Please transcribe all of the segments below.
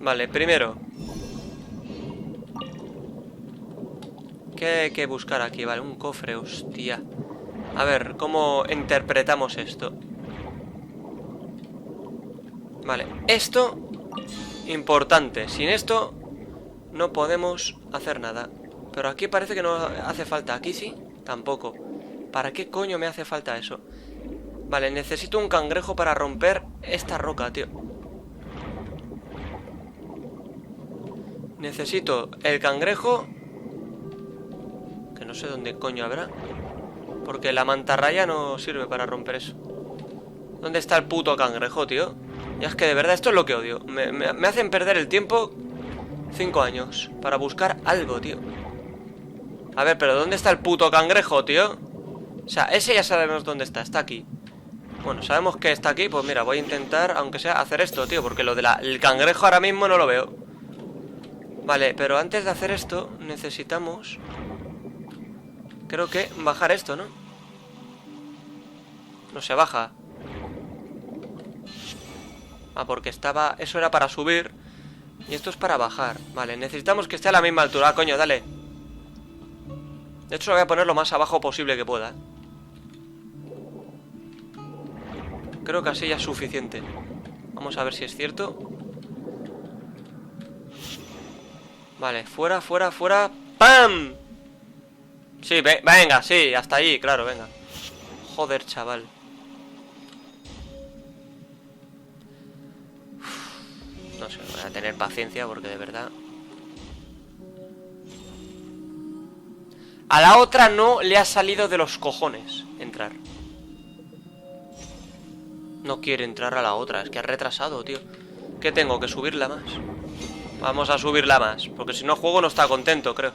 Vale, primero. ¿Qué hay que buscar aquí? Vale, un cofre, hostia. A ver, ¿cómo interpretamos esto? Vale, esto... Importante. Sin esto no podemos hacer nada. Pero aquí parece que no hace falta. Aquí sí, tampoco. ¿Para qué coño me hace falta eso? Vale, necesito un cangrejo para romper esta roca, tío. Necesito el cangrejo, que no sé dónde coño habrá, porque la mantarraya no sirve para romper eso. ¿Dónde está el puto cangrejo, tío? Ya es que de verdad esto es lo que odio. Me hacen perder el tiempo 5 años para buscar algo, tío. A ver, pero ¿dónde está el puto cangrejo, tío? O sea, ese ya sabemos dónde está. Está aquí. Bueno, sabemos que está aquí. Pues mira, voy a intentar, aunque sea, hacer esto, tío, porque lo del cangrejo ahora mismo no lo veo. Vale, pero antes de hacer esto necesitamos... Creo que bajar esto, ¿no? No se baja. Ah, porque estaba... Eso era para subir. Y esto es para bajar. Vale, necesitamos que esté a la misma altura. Ah, coño, dale. De hecho lo voy a poner lo más abajo posible que pueda. Creo que así ya es suficiente. Vamos a ver si es cierto. Vale, fuera, fuera, fuera. ¡Pam! Sí, venga, sí, hasta allí, claro, venga. Joder, chaval. No sé, voy a tener paciencia porque de verdad... A la otra no le ha salido de los cojones entrar. No quiere entrar a la otra, es que ha retrasado, tío. ¿Qué tengo? ¿Que subirla más? Vamos a subirla más, porque si no el juego no está contento, creo.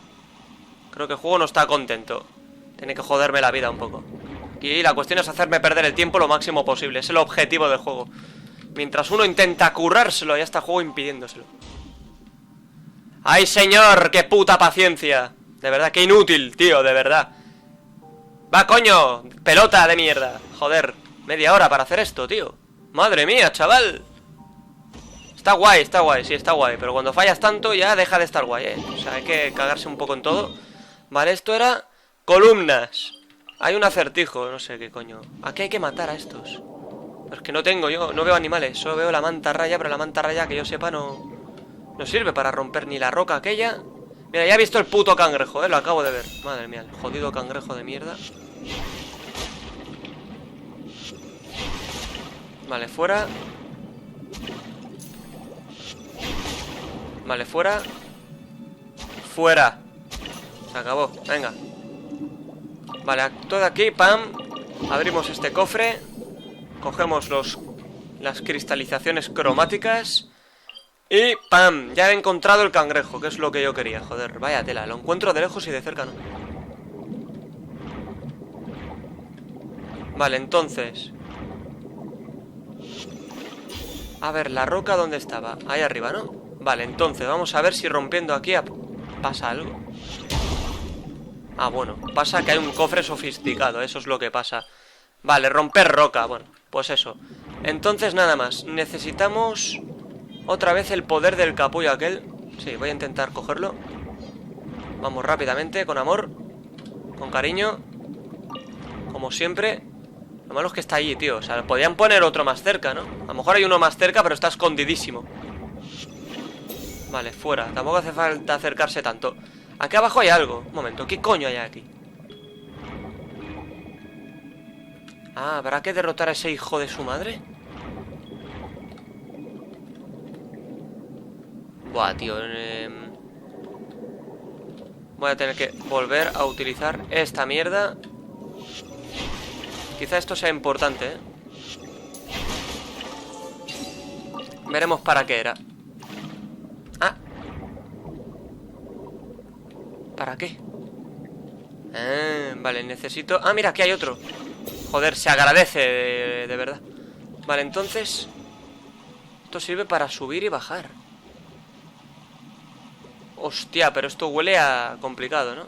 Creo que el juego no está contento. Tiene que joderme la vida un poco. Y la cuestión es hacerme perder el tiempo lo máximo posible. Es el objetivo del juego. Mientras uno intenta currárselo, ya está el juego impidiéndoselo. ¡Ay, señor! ¡Qué puta paciencia! De verdad, qué inútil, tío, de verdad. ¡Va, coño! ¡Pelota de mierda! Joder, media hora para hacer esto, tío. ¡Madre mía, chaval! Está guay, sí, está guay. Pero cuando fallas tanto ya deja de estar guay, O sea, hay que cagarse un poco en todo. Vale, esto era columnas. Hay un acertijo, no sé qué coño. Aquí hay que matar a estos. Pero es que no tengo, yo no veo animales. Solo veo la mantarraya, pero la mantarraya que yo sepa no sirve para romper ni la roca aquella. Mira, ya he visto el puto cangrejo, lo acabo de ver. Madre mía, el jodido cangrejo de mierda. Vale, fuera. Vale, fuera. Fuera. Se acabó, venga. Vale, todo aquí, pam. Abrimos este cofre. Cogemos las cristalizaciones cromáticas. Y pam, ya he encontrado el cangrejo, que es lo que yo quería. Joder, vaya tela, lo encuentro de lejos y de cerca no. Vale, entonces. A ver, la roca ¿dónde estaba? Ahí arriba, ¿no? Vale, entonces vamos a ver si rompiendo aquí pasa algo. Ah, bueno, pasa que hay un cofre sofisticado, eso es lo que pasa. Vale, romper roca, bueno, pues eso. Entonces nada más, necesitamos otra vez el poder del capullo aquel. Sí, voy a intentar cogerlo. Vamos rápidamente, con amor, con cariño, como siempre. Lo malo es que está allí, tío, o sea, podrían poner otro más cerca, ¿no? A lo mejor hay uno más cerca, pero está escondidísimo. Vale, fuera, tampoco hace falta acercarse tanto. Aquí abajo hay algo, un momento, ¿qué coño hay aquí? Ah, ¿habrá que derrotar a ese hijo de su madre? Buah, tío, voy a tener que volver a utilizar esta mierda. Quizá esto sea importante, Veremos para qué era. Ah. ¿Para qué? Vale, necesito... Ah, mira, aquí hay otro. Joder, se agradece, de verdad. Vale, entonces esto sirve para subir y bajar. Hostia, pero esto huele a complicado, ¿no?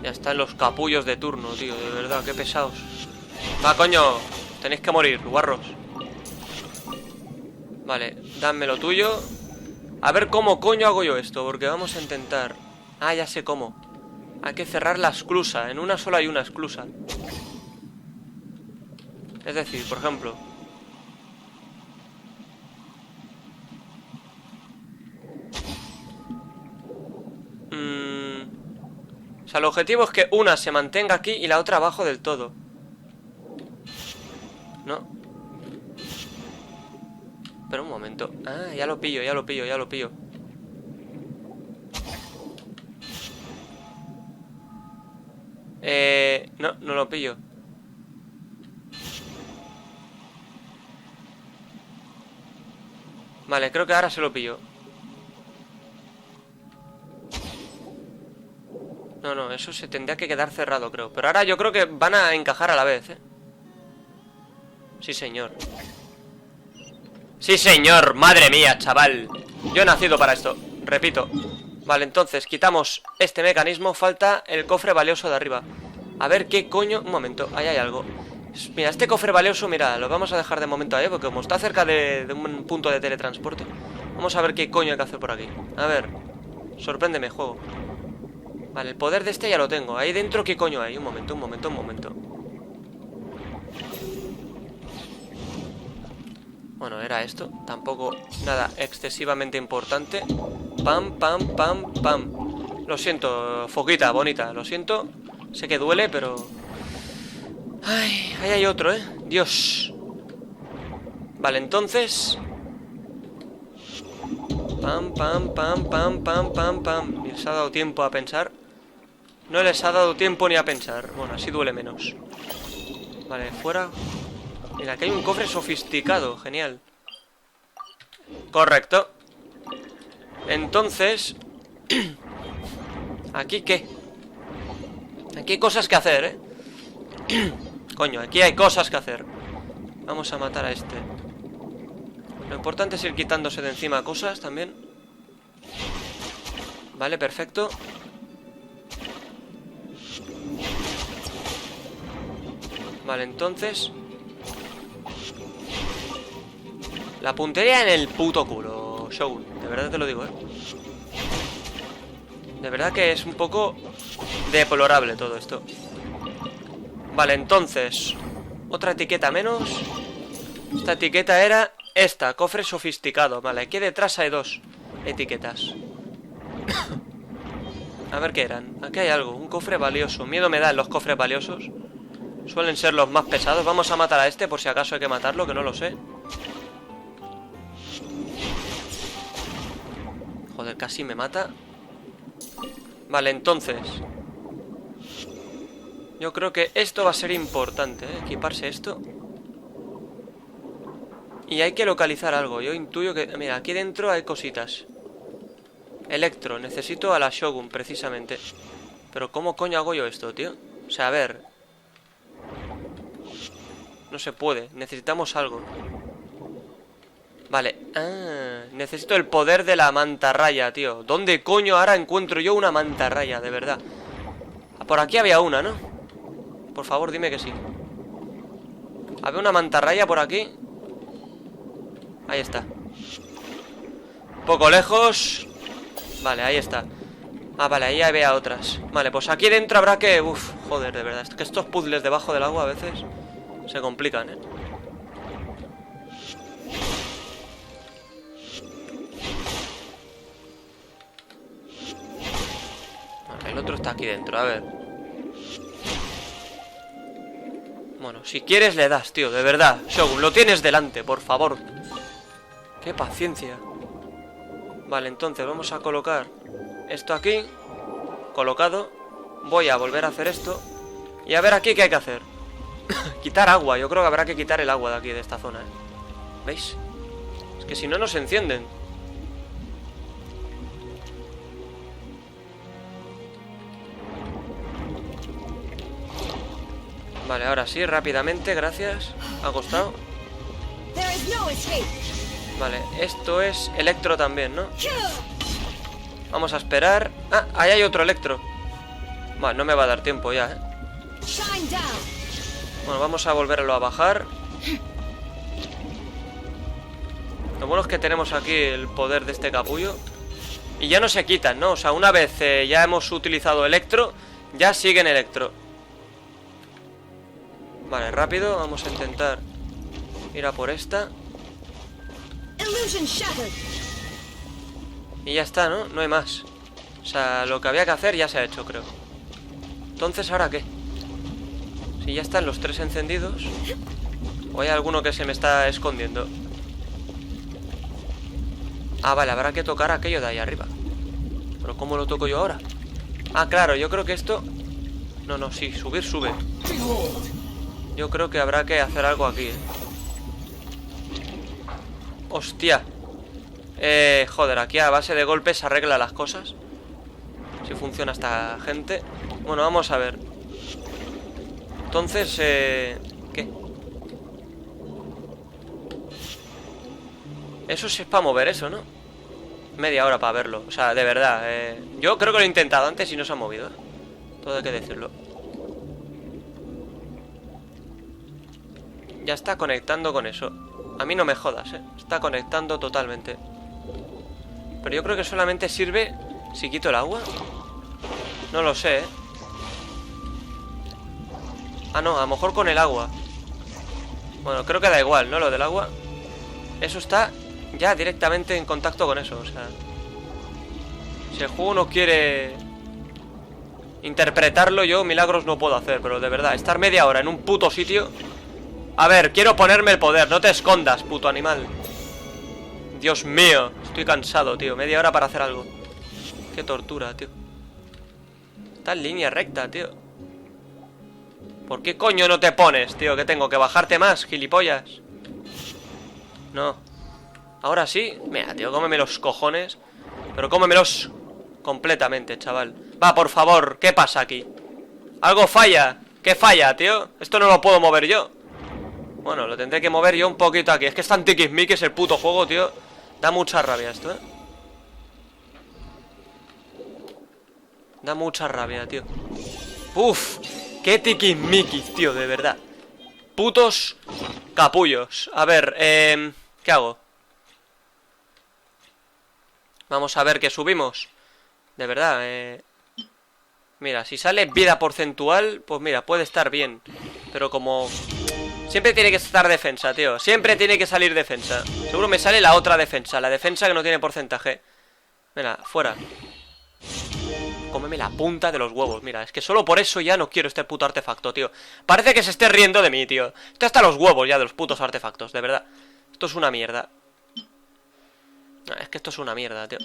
Ya están los capullos de turno, tío. De verdad, qué pesados. Va, coño, tenéis que morir, guarros. Vale, dame lo tuyo. A ver cómo coño hago yo esto, porque vamos a intentar... Ah, ya sé cómo. Hay que cerrar la esclusa. En una sola hay una esclusa. Es decir, por ejemplo... O sea, el objetivo es que una se mantenga aquí y la otra abajo del todo. ¿No? Pero un momento. Ah, ya lo pillo, ya lo pillo, ya lo pillo. No, no lo pillo. Vale, creo que ahora se lo pillo. No, no, eso se tendría que quedar cerrado, creo. Pero ahora yo creo que van a encajar a la vez, ¿eh? Sí, señor. Sí, señor, madre mía, chaval. Yo he nacido para esto, repito. Vale, entonces, quitamos este mecanismo. Falta el cofre valioso de arriba. A ver qué coño... Un momento, ahí hay algo. Mira, este cofre valioso, mira, lo vamos a dejar de momento ahí, porque como está cerca de un punto de teletransporte. Vamos a ver qué coño hay que hacer por aquí. A ver, sorpréndeme, juego. Vale, el poder de este ya lo tengo. Ahí dentro, ¿qué coño hay? Un momento, un momento, un momento. Bueno, era esto. Tampoco nada excesivamente importante. Pam, pam, pam, pam. Lo siento, foquita, bonita. Lo siento. Sé que duele, pero... Ay, ahí hay otro, ¿eh? Dios. Vale, entonces... Pam, pam, pam, pam, pam, pam, pam. ¿Les ha dado tiempo a pensar? No les ha dado tiempo ni a pensar. Bueno, así duele menos. Vale, fuera. Mira, aquí hay un cofre sofisticado. Genial. Correcto. Entonces... ¿Aquí qué? Aquí hay cosas que hacer, ¿eh? Coño, aquí hay cosas que hacer. Vamos a matar a este. Lo importante es ir quitándose de encima cosas también. Vale, perfecto. Vale, entonces... La puntería en el puto culo, Shogun. De verdad te lo digo, ¿eh? De verdad que es un poco deplorable todo esto. Vale, entonces... Otra etiqueta menos. Esta etiqueta era esta, cofre sofisticado. Vale, aquí detrás hay dos etiquetas. A ver qué eran. Aquí hay algo, un cofre valioso. Miedo me dan los cofres valiosos. Suelen ser los más pesados. Vamos a matar a este por si acaso hay que matarlo, que no lo sé. Joder, casi me mata. Vale, entonces... Yo creo que esto va a ser importante, ¿eh? Equiparse esto. Y hay que localizar algo. Yo intuyo que... Mira, aquí dentro hay cositas. Electro. Necesito a la Shogun, precisamente. Pero ¿cómo coño hago yo esto, tío? O sea, a ver... No se puede. Necesitamos algo. Vale. Ah, necesito el poder de la mantarraya, tío. ¿Dónde coño ahora encuentro yo una mantarraya? De verdad. Por aquí había una, ¿no? Por favor, dime que sí. ¿Había una mantarraya por aquí? Ahí está. Un poco lejos. Vale, ahí está. Ah, vale, ahí había otras. Vale, pues aquí dentro habrá que... Uf, joder, de verdad. Es que estos puzzles debajo del agua a veces se complican, ¿eh? El otro está aquí dentro, a ver. Bueno, si quieres le das, tío, de verdad. Shogun, lo tienes delante, por favor. Qué paciencia. Vale, entonces vamos a colocar esto aquí. Colocado. Voy a volver a hacer esto. Y a ver aquí qué hay que hacer. Quitar agua, yo creo que habrá que quitar el agua de aquí, de esta zona, ¿eh? ¿Veis? Es que si no, no se encienden. Vale, ahora sí, rápidamente, gracias. Ha costado. Vale, esto es electro también, ¿no? Vamos a esperar. Ah, ahí hay otro electro. Vale, no me va a dar tiempo ya, ¿eh? Bueno, vamos a volverlo a bajar. Lo bueno es que tenemos aquí el poder de este capullo. Y ya no se quitan, ¿no? O sea, una vez ya hemos utilizado electro, ya siguen electro. Vale, rápido, vamos a intentar ir a por esta. Y ya está, ¿no? No hay más. O sea, lo que había que hacer ya se ha hecho, creo. Entonces, ¿ahora qué? Si ya están los 3 encendidos. ¿O hay alguno que se me está escondiendo? Ah, vale, habrá que tocar aquello de ahí arriba. ¿Pero cómo lo toco yo ahora? Ah, claro, yo creo que esto... No, no, sí, subir, sube. Yo creo que habrá que hacer algo aquí, ¿eh? Hostia. Joder, aquí a base de golpes se arregla las cosas. Si funciona esta gente. Bueno, vamos a ver. Entonces, ¿qué? Eso sí es para mover eso, ¿no? Media hora para verlo. O sea, de verdad, yo creo que lo he intentado antes y no se ha movido, ¿eh? Todo hay que decirlo. Ya está conectando con eso. A mí no me jodas, ¿eh? Está conectando totalmente. Pero yo creo que solamente sirve si quito el agua. No lo sé, ¿eh? Ah, no, a lo mejor con el agua. Bueno, creo que da igual, ¿no? Lo del agua. Eso está ya directamente en contacto con eso, o sea... Si el juego no quiere interpretarlo, yo milagros no puedo hacer. Pero de verdad, estar media hora en un puto sitio... A ver, quiero ponerme el poder, no te escondas, puto animal. Dios mío, estoy cansado, tío. Media hora para hacer algo. Qué tortura, tío. Está en línea recta, tío. ¿Por qué coño no te pones, tío? ¿Que tengo que bajarte más, gilipollas? No. Ahora sí. Mira, tío, cómeme los cojones. Pero cómemelos completamente, chaval. Va, por favor, ¿qué pasa aquí? Algo falla. ¿Qué falla, tío? Esto no lo puedo mover yo. Bueno, lo tendré que mover yo un poquito aquí. Es que es tan tiquismiquis el puto juego, tío. Da mucha rabia esto, ¿eh? Da mucha rabia, tío. Uf, qué tiquismiquis, tío, de verdad. Putos capullos. A ver, ¿qué hago? Vamos a ver qué subimos. De verdad, mira, si sale vida porcentual, pues mira, puede estar bien. Pero como... Siempre tiene que estar defensa, tío. Siempre tiene que salir defensa. Seguro me sale la otra defensa. La defensa que no tiene porcentaje. Mira, fuera. Cómeme la punta de los huevos. Mira, es que solo por eso ya no quiero este puto artefacto, tío. Parece que se esté riendo de mí, tío. Estoy hasta los huevos ya de los putos artefactos, de verdad. Esto es una mierda. Es que esto es una mierda, tío.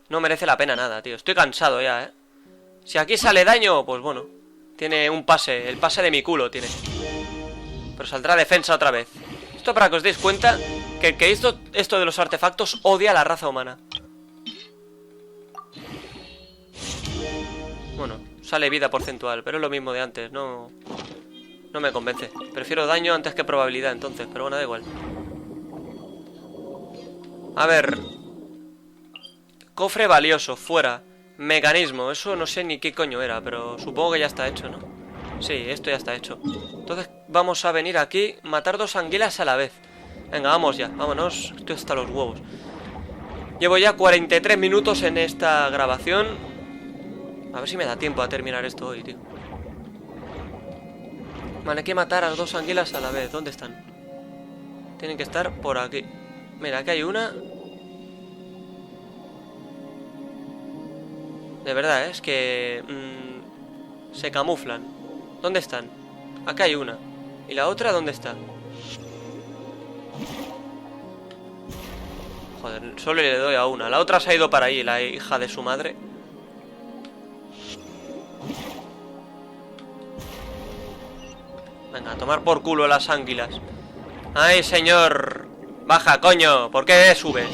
No merece la pena nada, tío. Estoy cansado ya, ¿eh? Si aquí sale daño, pues bueno. Tiene un pase. El pase de mi culo tiene. Pero saldrá defensa otra vez. Esto para que os deis cuenta que el que hizo esto de los artefactos odia a la raza humana. Bueno, sale vida porcentual, pero es lo mismo de antes. No me convence. Prefiero daño antes que probabilidad entonces, pero bueno, da igual. A ver. Cofre valioso, fuera. Mecanismo, eso no sé ni qué coño era, pero supongo que ya está hecho, ¿no? Sí, esto ya está hecho. Entonces vamos a venir aquí, matar 2 anguilas a la vez. Venga, vamos ya, vámonos. Estoy hasta los huevos. Llevo ya 43 minutos en esta grabación. A ver si me da tiempo a terminar esto hoy, tío. Vale, hay que matar a 2 anguilas a la vez. ¿Dónde están? Tienen que estar por aquí. Mira, aquí hay una. De verdad, es que... se camuflan. ¿Dónde están? Acá hay una. ¿Y la otra dónde está? Joder, solo le doy a una. La otra se ha ido para ahí, la hija de su madre. Venga, a tomar por culo las anguilas. ¡Ay, señor! Baja, coño. ¿Por qué subes?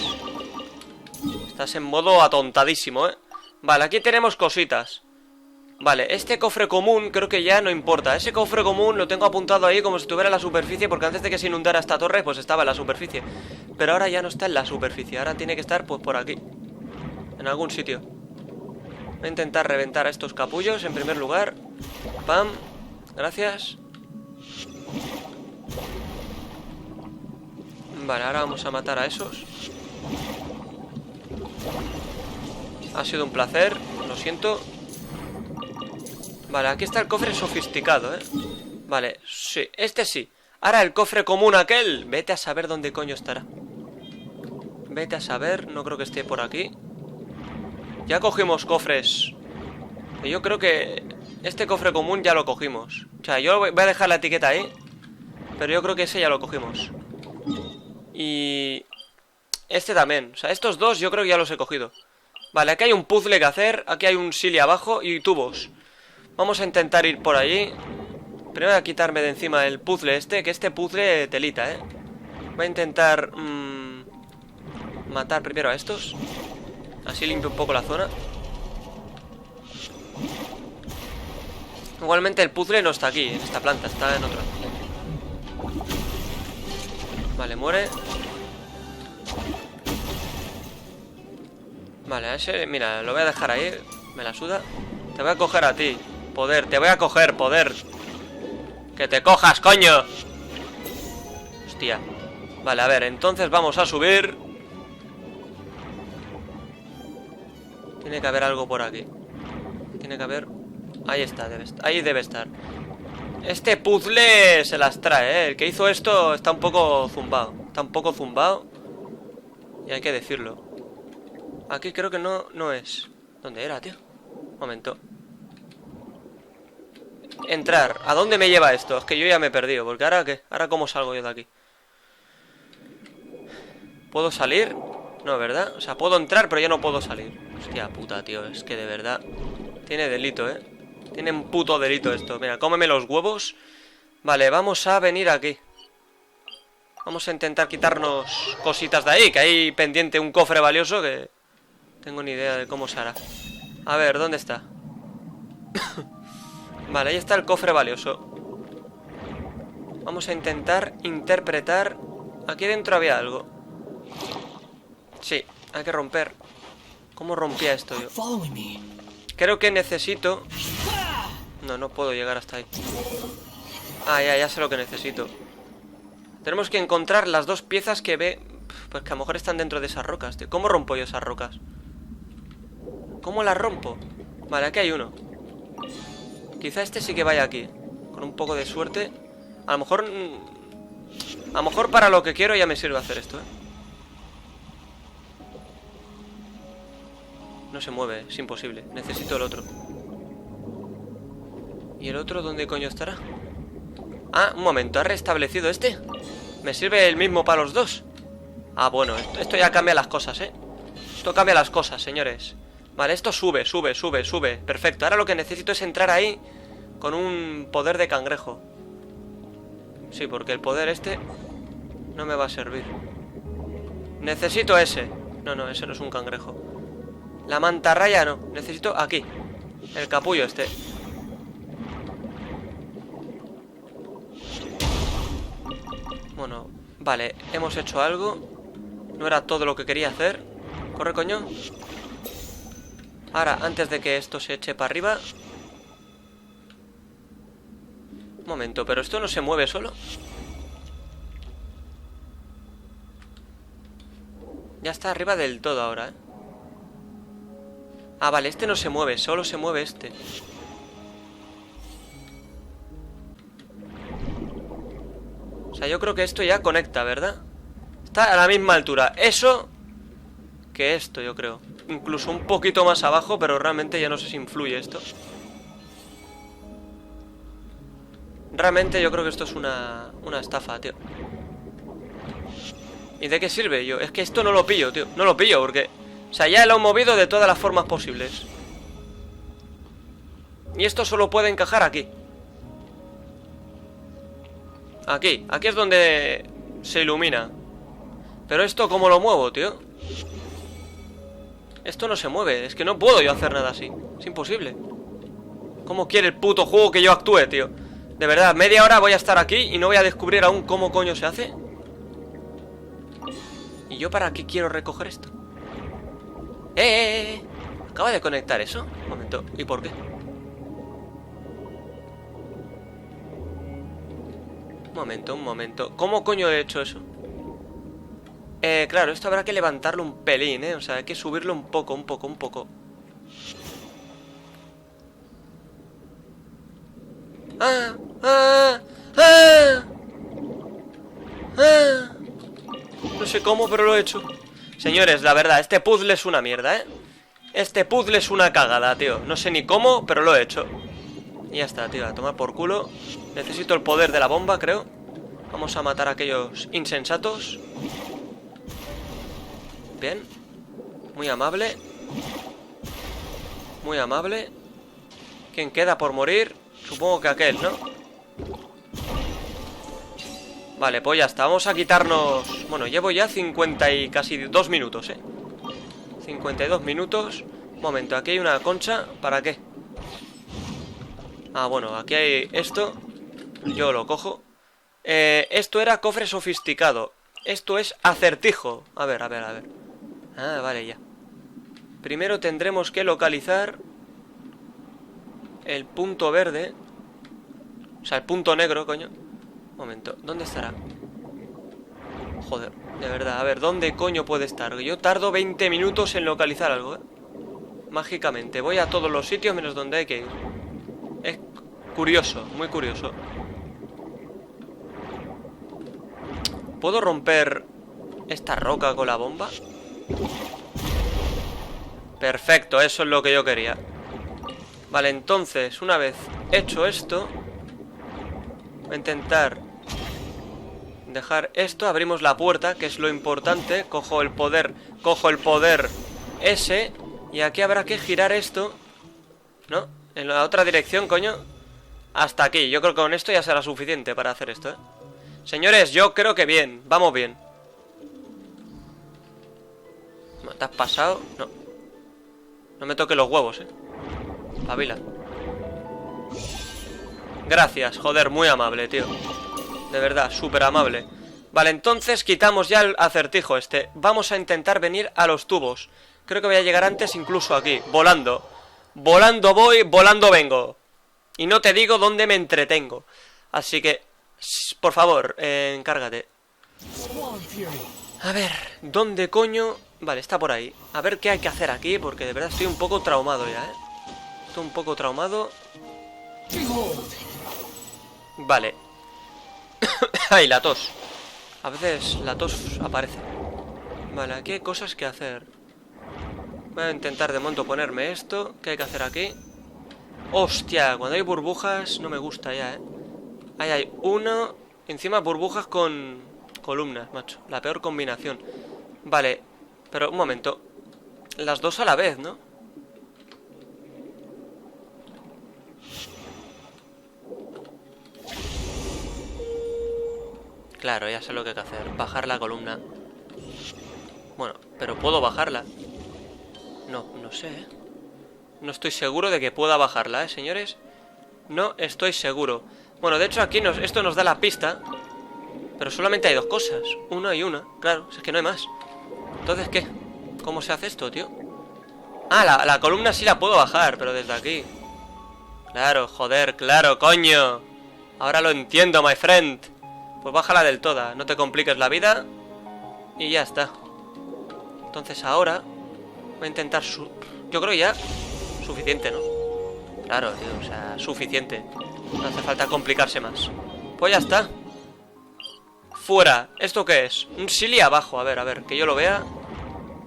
Estás en modo atontadísimo, ¿eh? Vale, aquí tenemos cositas. Vale, este cofre común creo que ya no importa. Ese cofre común lo tengo apuntado ahí como si estuviera en la superficie, porque antes de que se inundara esta torre, pues estaba en la superficie. Pero ahora ya no está en la superficie. Ahora tiene que estar, pues, por aquí. En algún sitio. Voy a intentar reventar a estos capullos en primer lugar. Pam. Gracias. Vale, ahora vamos a matar a esos. Ha sido un placer, lo siento. Vale, aquí está el cofre sofisticado, ¿eh? Vale, sí, este sí. Ahora el cofre común aquel. Vete a saber dónde coño estará. Vete a saber, no creo que esté por aquí. Ya cogimos cofres. Yo creo que este cofre común ya lo cogimos. O sea, yo voy a dejar la etiqueta ahí, pero yo creo que ese ya lo cogimos. Y este también. O sea, estos dos yo creo que ya los he cogido. Vale, aquí hay un puzzle que hacer. Aquí hay un silly abajo y tubos. Vamos a intentar ir por allí. Primero voy a quitarme de encima el puzzle este, que este puzzle telita, ¿eh? Voy a intentar matar primero a estos. Así limpio un poco la zona. Igualmente el puzzle no está aquí, en esta planta, está en otra. Vale, muere. Vale, a ese, mira, lo voy a dejar ahí. Me la suda. Te voy a coger a ti, poder, te voy a coger, poder. ¡Que te cojas, coño! Hostia. Vale, a ver, entonces vamos a subir. Tiene que haber algo por aquí. Tiene que haber... Ahí está, ahí debe estar. Este puzzle se las trae, ¿eh? El que hizo esto está un poco zumbado. Está un poco zumbado. Y hay que decirlo. Aquí creo que no es. ¿Dónde era, tío? Un momento. Entrar. ¿A dónde me lleva esto? Es que yo ya me he perdido. Porque ahora ¿qué? ¿Ahora cómo salgo yo de aquí? ¿Puedo salir? No, ¿verdad? O sea, puedo entrar pero ya no puedo salir. Hostia puta, tío. Es que de verdad tiene delito, ¿eh? Tiene un puto delito esto. Mira, cómeme los huevos. Vale, vamos a venir aquí. Vamos a intentar quitarnos cositas de ahí. Que hay pendiente un cofre valioso que... tengo ni idea de cómo se hará. A ver, ¿dónde está? Vale, ahí está el cofre valioso. Vamos a intentar interpretar. Aquí dentro había algo. Sí, hay que romper. ¿Cómo rompía esto yo? Creo que necesito... No puedo llegar hasta ahí. Ah, ya sé lo que necesito. Tenemos que encontrar las dos piezas que ve... Pues que a lo mejor están dentro de esas rocas, tío. ¿Cómo rompo yo esas rocas? ¿Cómo las rompo? Vale, aquí hay uno. Quizá este sí que vaya aquí. Con un poco de suerte. A lo mejor para lo que quiero ya me sirve hacer esto, ¿eh? No se mueve, es imposible. Necesito el otro. ¿Y el otro dónde coño estará? Ah, un momento, ¿ha restablecido este? ¿Me sirve el mismo para los dos? Ah, bueno, esto ya cambia las cosas, ¿eh? Esto cambia las cosas, señores. Vale, esto sube. Perfecto, ahora lo que necesito es entrar ahí con un poder de cangrejo. Sí, porque el poder este no me va a servir. Necesito ese. No, ese no es un cangrejo. La mantarraya no, necesito aquí. El capullo este. Bueno, vale, hemos hecho algo. No era todo lo que quería hacer. Corre, coño. Ahora, antes de que esto se eche para arriba. Un momento, pero esto no se mueve solo. Ya está arriba del todo ahora, ¿eh? Ah, vale, este no se mueve, solo se mueve este. O sea, yo creo que esto ya conecta, ¿verdad? Está a la misma altura eso que esto, yo creo. Incluso un poquito más abajo, pero realmente ya no sé si influye esto. Realmente yo creo que esto es una estafa, tío. ¿Y de qué sirve yo? Es que esto no lo pillo, tío. No lo pillo porque... O sea, ya lo he movido de todas las formas posibles. Y esto solo puede encajar aquí. Aquí es donde se ilumina. Pero esto, ¿cómo lo muevo, tío? Esto no se mueve, es que no puedo yo hacer nada así. Es imposible. ¿Cómo quiere el puto juego que yo actúe, tío? De verdad, media hora voy a estar aquí y no voy a descubrir aún cómo coño se hace. ¿Y yo para qué quiero recoger esto? ¿Acaba de conectar eso? Un momento, ¿y por qué? Un momento. ¿Cómo coño he hecho eso? Claro, esto habrá que levantarlo un pelín, O sea, hay que subirlo un poco, un poco. ¡Ah! ¡Ah! ¡Ah! ¡Ah! No sé cómo, pero lo he hecho. Señores, la verdad, este puzzle es una mierda, Este puzzle es una cagada, tío. No sé ni cómo, pero lo he hecho. Y ya está, tío, a tomar por culo. Necesito el poder de la bomba, creo. Vamos a matar a aquellos insensatos. Bien. Muy amable. Muy amable. ¿Quién queda por morir? Supongo que aquel, ¿no? Vale, pues ya está. Vamos a quitarnos... Bueno, llevo ya 50 y casi 2 minutos, 52 minutos. Un momento, aquí hay una concha. ¿Para qué? Ah, bueno, aquí hay esto. Yo lo cojo. Esto era cofre sofisticado. Esto es acertijo. A ver. Ah, vale, ya. Primero tendremos que localizar el punto verde. O sea, el punto negro, coño. Un momento, ¿dónde estará? Joder, de verdad, a ver, ¿dónde coño puede estar? Yo tardo 20 minutos en localizar algo, Mágicamente, voy a todos los sitios menos donde hay que ir. Es curioso, muy curioso. ¿Puedo romper esta roca con la bomba? Perfecto, eso es lo que yo quería. Vale, entonces, una vez hecho esto, voy a intentar dejar esto, abrimos la puerta, que es lo importante. Cojo el poder ese. Y aquí habrá que girar esto, ¿no? En la otra dirección, coño. Hasta aquí, yo creo que con esto ya será suficiente para hacer esto, Señores, yo creo que bien, vamos bien. ¿Te has pasado? No. No me toques los huevos, Pavila. Gracias, joder, muy amable, tío. De verdad, súper amable. Vale, entonces quitamos ya el acertijo este. Vamos a intentar venir a los tubos. Creo que voy a llegar antes incluso aquí, volando. Volando voy, volando vengo. Y no te digo dónde me entretengo. Así que, por favor, encárgate. A ver, ¿dónde coño? Vale, está por ahí. A ver qué hay que hacer aquí, porque de verdad estoy un poco traumado ya, Estoy un poco traumado. Vale. Ay, la tos. A veces la tos aparece. Vale, aquí hay cosas que hacer. Voy a intentar de momento ponerme esto. ¿Qué hay que hacer aquí? Hostia, cuando hay burbujas no me gusta ya, Ahí hay uno. Encima burbujas con columnas, macho. La peor combinación. Vale, pero un momento. Las dos a la vez, ¿no? Claro, ya sé lo que hay que hacer. Bajar la columna. Bueno, pero ¿puedo bajarla? No, no sé, No estoy seguro de que pueda bajarla, señores. No estoy seguro. Bueno, de hecho aquí esto nos da la pista. Pero solamente hay dos cosas. Una y una. Claro, es que no hay más. Entonces, ¿qué? ¿Cómo se hace esto, tío? Ah, la columna sí la puedo bajar, pero desde aquí. Claro, joder, claro, coño. Ahora lo entiendo, my friend. Pues bájala del todo, no te compliques la vida. Y ya está. Entonces ahora voy a intentar yo creo ya suficiente, ¿no? Claro, tío, o sea, suficiente. No hace falta complicarse más. Pues ya está. Fuera. ¿Esto qué es? Un silly abajo, a ver, que yo lo vea.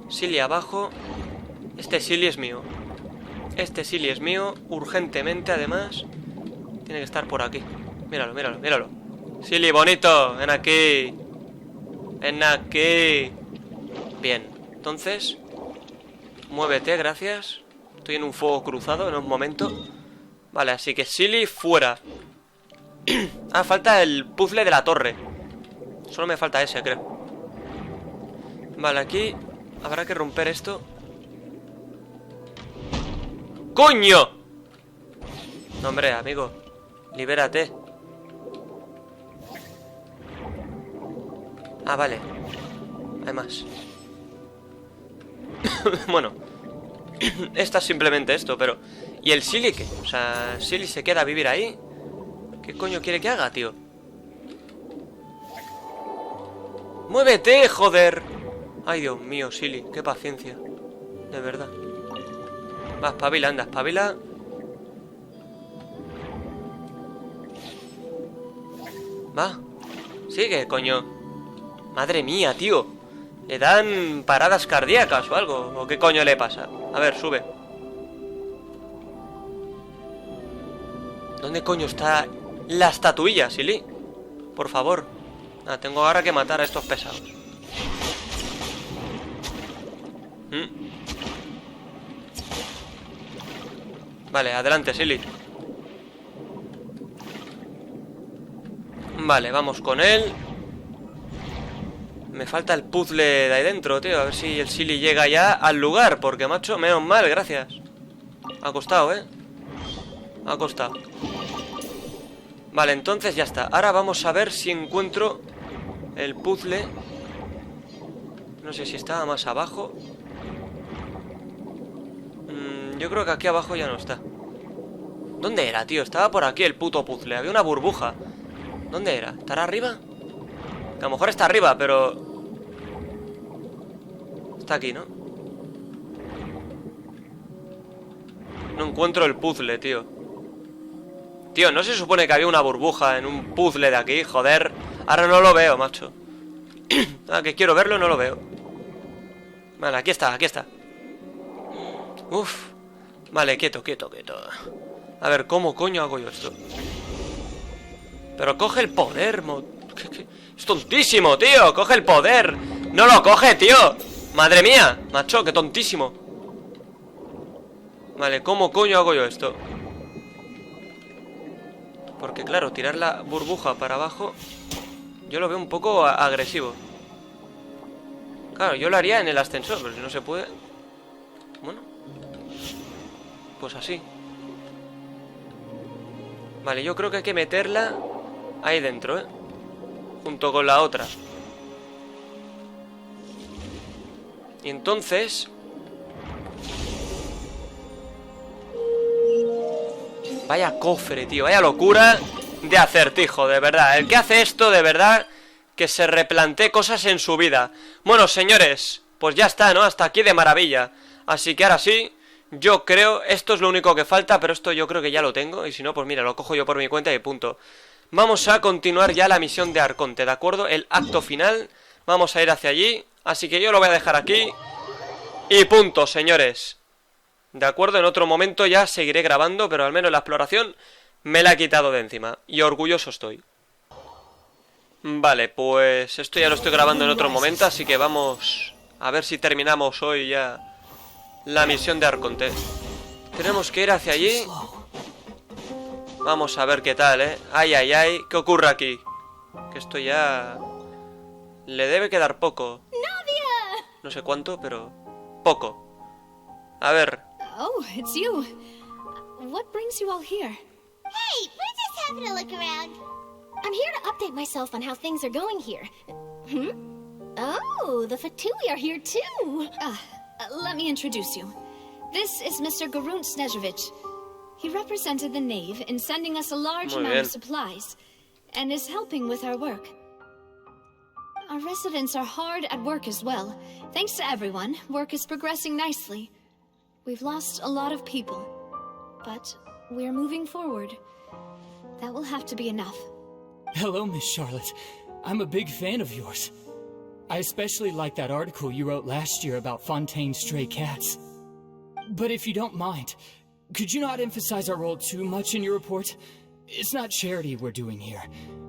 Silly abajo. Este silly es mío. Este silly es mío, urgentemente además. Tiene que estar por aquí. Míralo, míralo, míralo. Silly, bonito, ven aquí. Ven aquí. Bien, entonces muévete, gracias. Estoy en un fuego cruzado en un momento. Vale, así que Silly fuera. Ah, falta el puzzle de la torre. Solo me falta ese, creo. Vale, aquí habrá que romper esto. ¡Coño! No, hombre, amigo, libérate. Ah, vale. Hay más. Bueno. Esta es simplemente esto, pero... ¿Y el Silly qué? O sea, ¿Silly se queda a vivir ahí? ¿Qué coño quiere que haga, tío? ¡Muévete, joder! Ay, Dios mío, Silly, qué paciencia. De verdad. Va, espabila, anda, espabila. Va. Sigue, coño. Madre mía, tío. ¿Le dan paradas cardíacas o algo? ¿O qué coño le pasa? A ver, sube. ¿Dónde coño está la estatuilla, Silly? Por favor. Ah, tengo ahora que matar a estos pesados. Vale, adelante, Silly. Vale, vamos con él. Me falta el puzzle de ahí dentro, tío. A ver si el Silly llega ya al lugar. Porque, macho, menos mal, gracias. Ha costado, ha costado. Vale, entonces ya está. Ahora vamos a ver si encuentro el puzzle. No sé si estaba más abajo. Yo creo que aquí abajo ya no está. ¿Dónde era, tío? Estaba por aquí el puto puzzle. Había una burbuja. ¿Dónde era? ¿Estará arriba? Que a lo mejor está arriba, pero... Está aquí, ¿no? No encuentro el puzzle, tío. Tío, ¿no se supone que había una burbuja en un puzzle de aquí? Joder. Ahora no lo veo, macho. Ah, que quiero verlo, no lo veo. Vale, aquí está, aquí está. Uf. Vale, quieto, quieto, quieto. A ver, ¿cómo coño hago yo esto? Pero coge el poder, ¿Qué? Es tontísimo, tío. Coge el poder. No lo coge, tío. Madre mía, macho, qué tontísimo. Vale, ¿cómo coño hago yo esto? Porque claro, tirar la burbuja para abajo yo lo veo un poco agresivo. Claro, yo lo haría en el ascensor, pero si no se puede... Bueno, pues así. Vale, yo creo que hay que meterla ahí dentro, junto con la otra. Y entonces... Vaya cofre, tío, vaya locura de acertijo, de verdad. El que hace esto, de verdad, que se replantee cosas en su vida. Bueno, señores, pues ya está, ¿no? Hasta aquí de maravilla. Así que ahora sí, yo creo, esto es lo único que falta, pero esto yo creo que ya lo tengo. Y si no, pues mira, lo cojo yo por mi cuenta y punto. Vamos a continuar ya la misión de Arconte, ¿de acuerdo? El acto final, vamos a ir hacia allí. Así que yo lo voy a dejar aquí. Y punto, señores. De acuerdo, en otro momento ya seguiré grabando, pero al menos la exploración me la he quitado de encima. Y orgulloso estoy. Vale, pues esto ya lo estoy grabando en otro momento, así que vamos a ver si terminamos hoy ya la misión de Arconte. Tenemos que ir hacia allí. Vamos a ver qué tal, Ay, ay, ay, ¿qué ocurre aquí? Que esto ya... le debe quedar poco. No sé cuánto, pero... poco. A ver... Oh, it's you. What brings you all here? Hey, we're just having a look around. I'm here to update myself on how things are going here. Oh, the Fatui are here too. Let me introduce you. This is Mr. Garunt Snezhevich. He represented the Knave in sending us a large amount of supplies, and is helping with our work. Our residents are hard at work as well. Thanks to everyone, work is progressing nicely. We've lost a lot of people, but we're moving forward. That will have to be enough. Hello, Miss Charlotte. I'm a big fan of yours. I especially like that article you wrote last year about Fontaine's stray cats. But if you don't mind, could you not emphasize our role too much in your report? It's not charity we're doing here.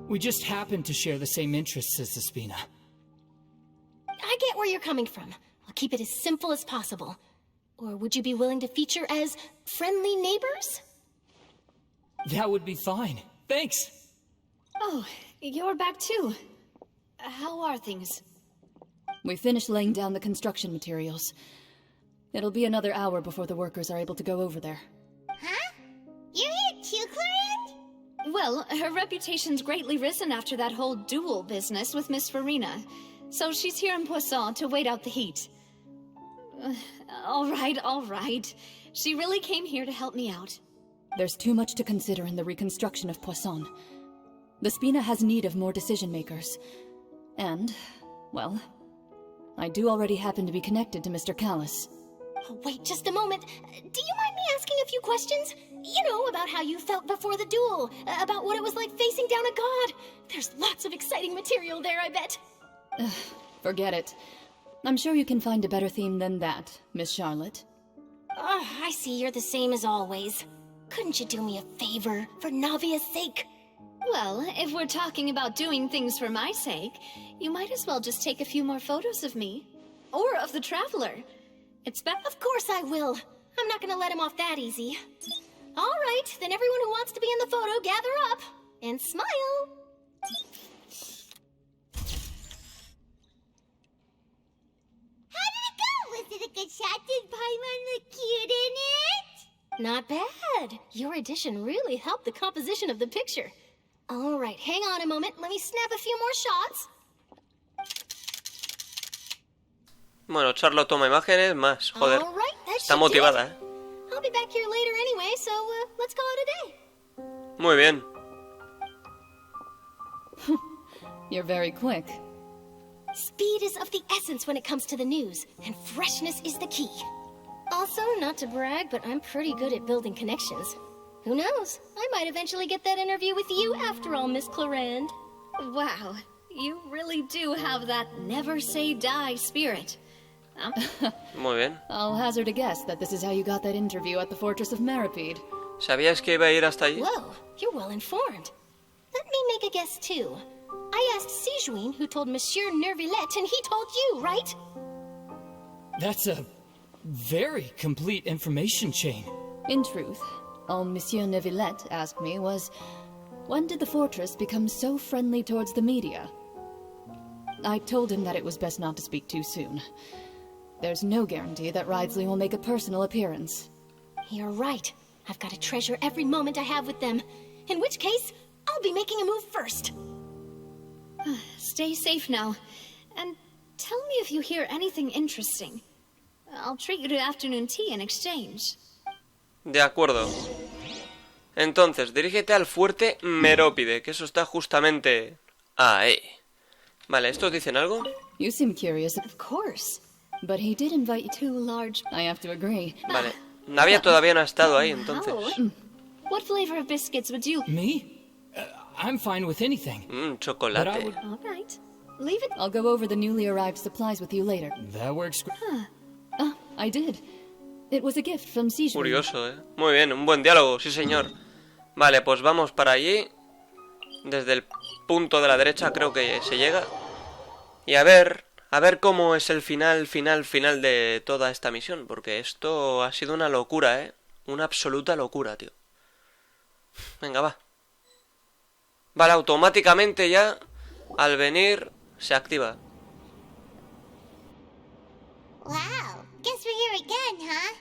We just happen to share the same interests as the Spina. I get where you're coming from. I'll keep it as simple as possible. Or would you be willing to feature as friendly neighbors? That would be fine. Thanks. Oh, you're back too. How are things? We finished laying down the construction materials. It'll be another hour before the workers are able to go over there. Huh? You're here too, Clarence? Well, her reputation's greatly risen after that whole duel business with Miss Farina. So she's here in Poisson to wait out the heat. All right. She really came here to help me out. There's too much to consider in the reconstruction of Poisson. The Spina has need of more decision-makers. And, well, I do already happen to be connected to Mr. Callis. Oh, wait just a moment. Do you mind me asking a few questions? You know, about how you felt before the duel, about what it was like facing down a god. There's lots of exciting material there, I bet. Forget it. I'm sure you can find a better theme than that, Miss Charlotte. I see you're the same as always. Couldn't you do me a favor, for Navia's sake? Well, if we're talking about doing things for my sake, you might as well just take a few more photos of me. Or of the Traveler. Of course I will. I'm not gonna let him off that easy. All right, then everyone who wants to be in the photo, gather up. And smile. How did it go? Was it a good shot? Did Paimon look cute in it? Not bad. Your addition really helped the composition of the picture. All right, hang on a moment. Let me snap a few more shots. Bueno, Charlotte toma imágenes más, joder. All right, that Está should do motivada, it. I'll be back here later anyway, so let's call it a day. Muy bien. You're very quick. Speed is of the essence when it comes to the news, and freshness is the key. Also, not to brag, but I'm pretty good at building connections. Who knows? I might eventually get that interview with you after all, Miss Clarand. Wow, you really do have that never say die spirit. Muy bien. I'll hazard a guess that this is how you got that interview at the Fortress of Maripede. ¿Sabías que iba a ir hasta allí? Whoa, you're well informed. Let me make a guess too. I asked Sijuin, who told Monsieur Neuvillette, and he told you, right? That's a very complete information chain. In truth, all Monsieur Neuvillette asked me was, when did the fortress become so friendly towards the media? I told him that it was best not to speak too soon. There's no guarantee that Ridsley will make a personal appearance. You're right. I've got to treasure every moment I have with them. In which case, I'll be making a move first. Stay safe now. And tell me if you hear anything interesting. I'll treat you to afternoon tea in exchange. De acuerdo. Entonces, dirígete al fuerte Merópide, que eso está justamente ahí. Vale, ¿estos dicen algo? You seem curious. Of course. But he did invite you Too large. I have to agree. Vale. Navia todavía no ha estado ahí, entonces. What flavor of biscuits would you... Me? I'm fine with anything. But I Chocolate. would... All right. Leave it... I'll go over the newly arrived supplies with you later. That works. I did. It was a gift from Sijuin. Curioso, ¿eh? Muy bien, un buen diálogo, sí señor. Vale, pues vamos para allí. Desde el punto de la derecha creo que se llega. Y a ver cómo es el final de toda esta misión. Porque esto ha sido una locura, ¿eh? Una absoluta locura, tío. Venga, va. Vale, automáticamente ya, al venir, se activa. Wow, guess we're here again, huh?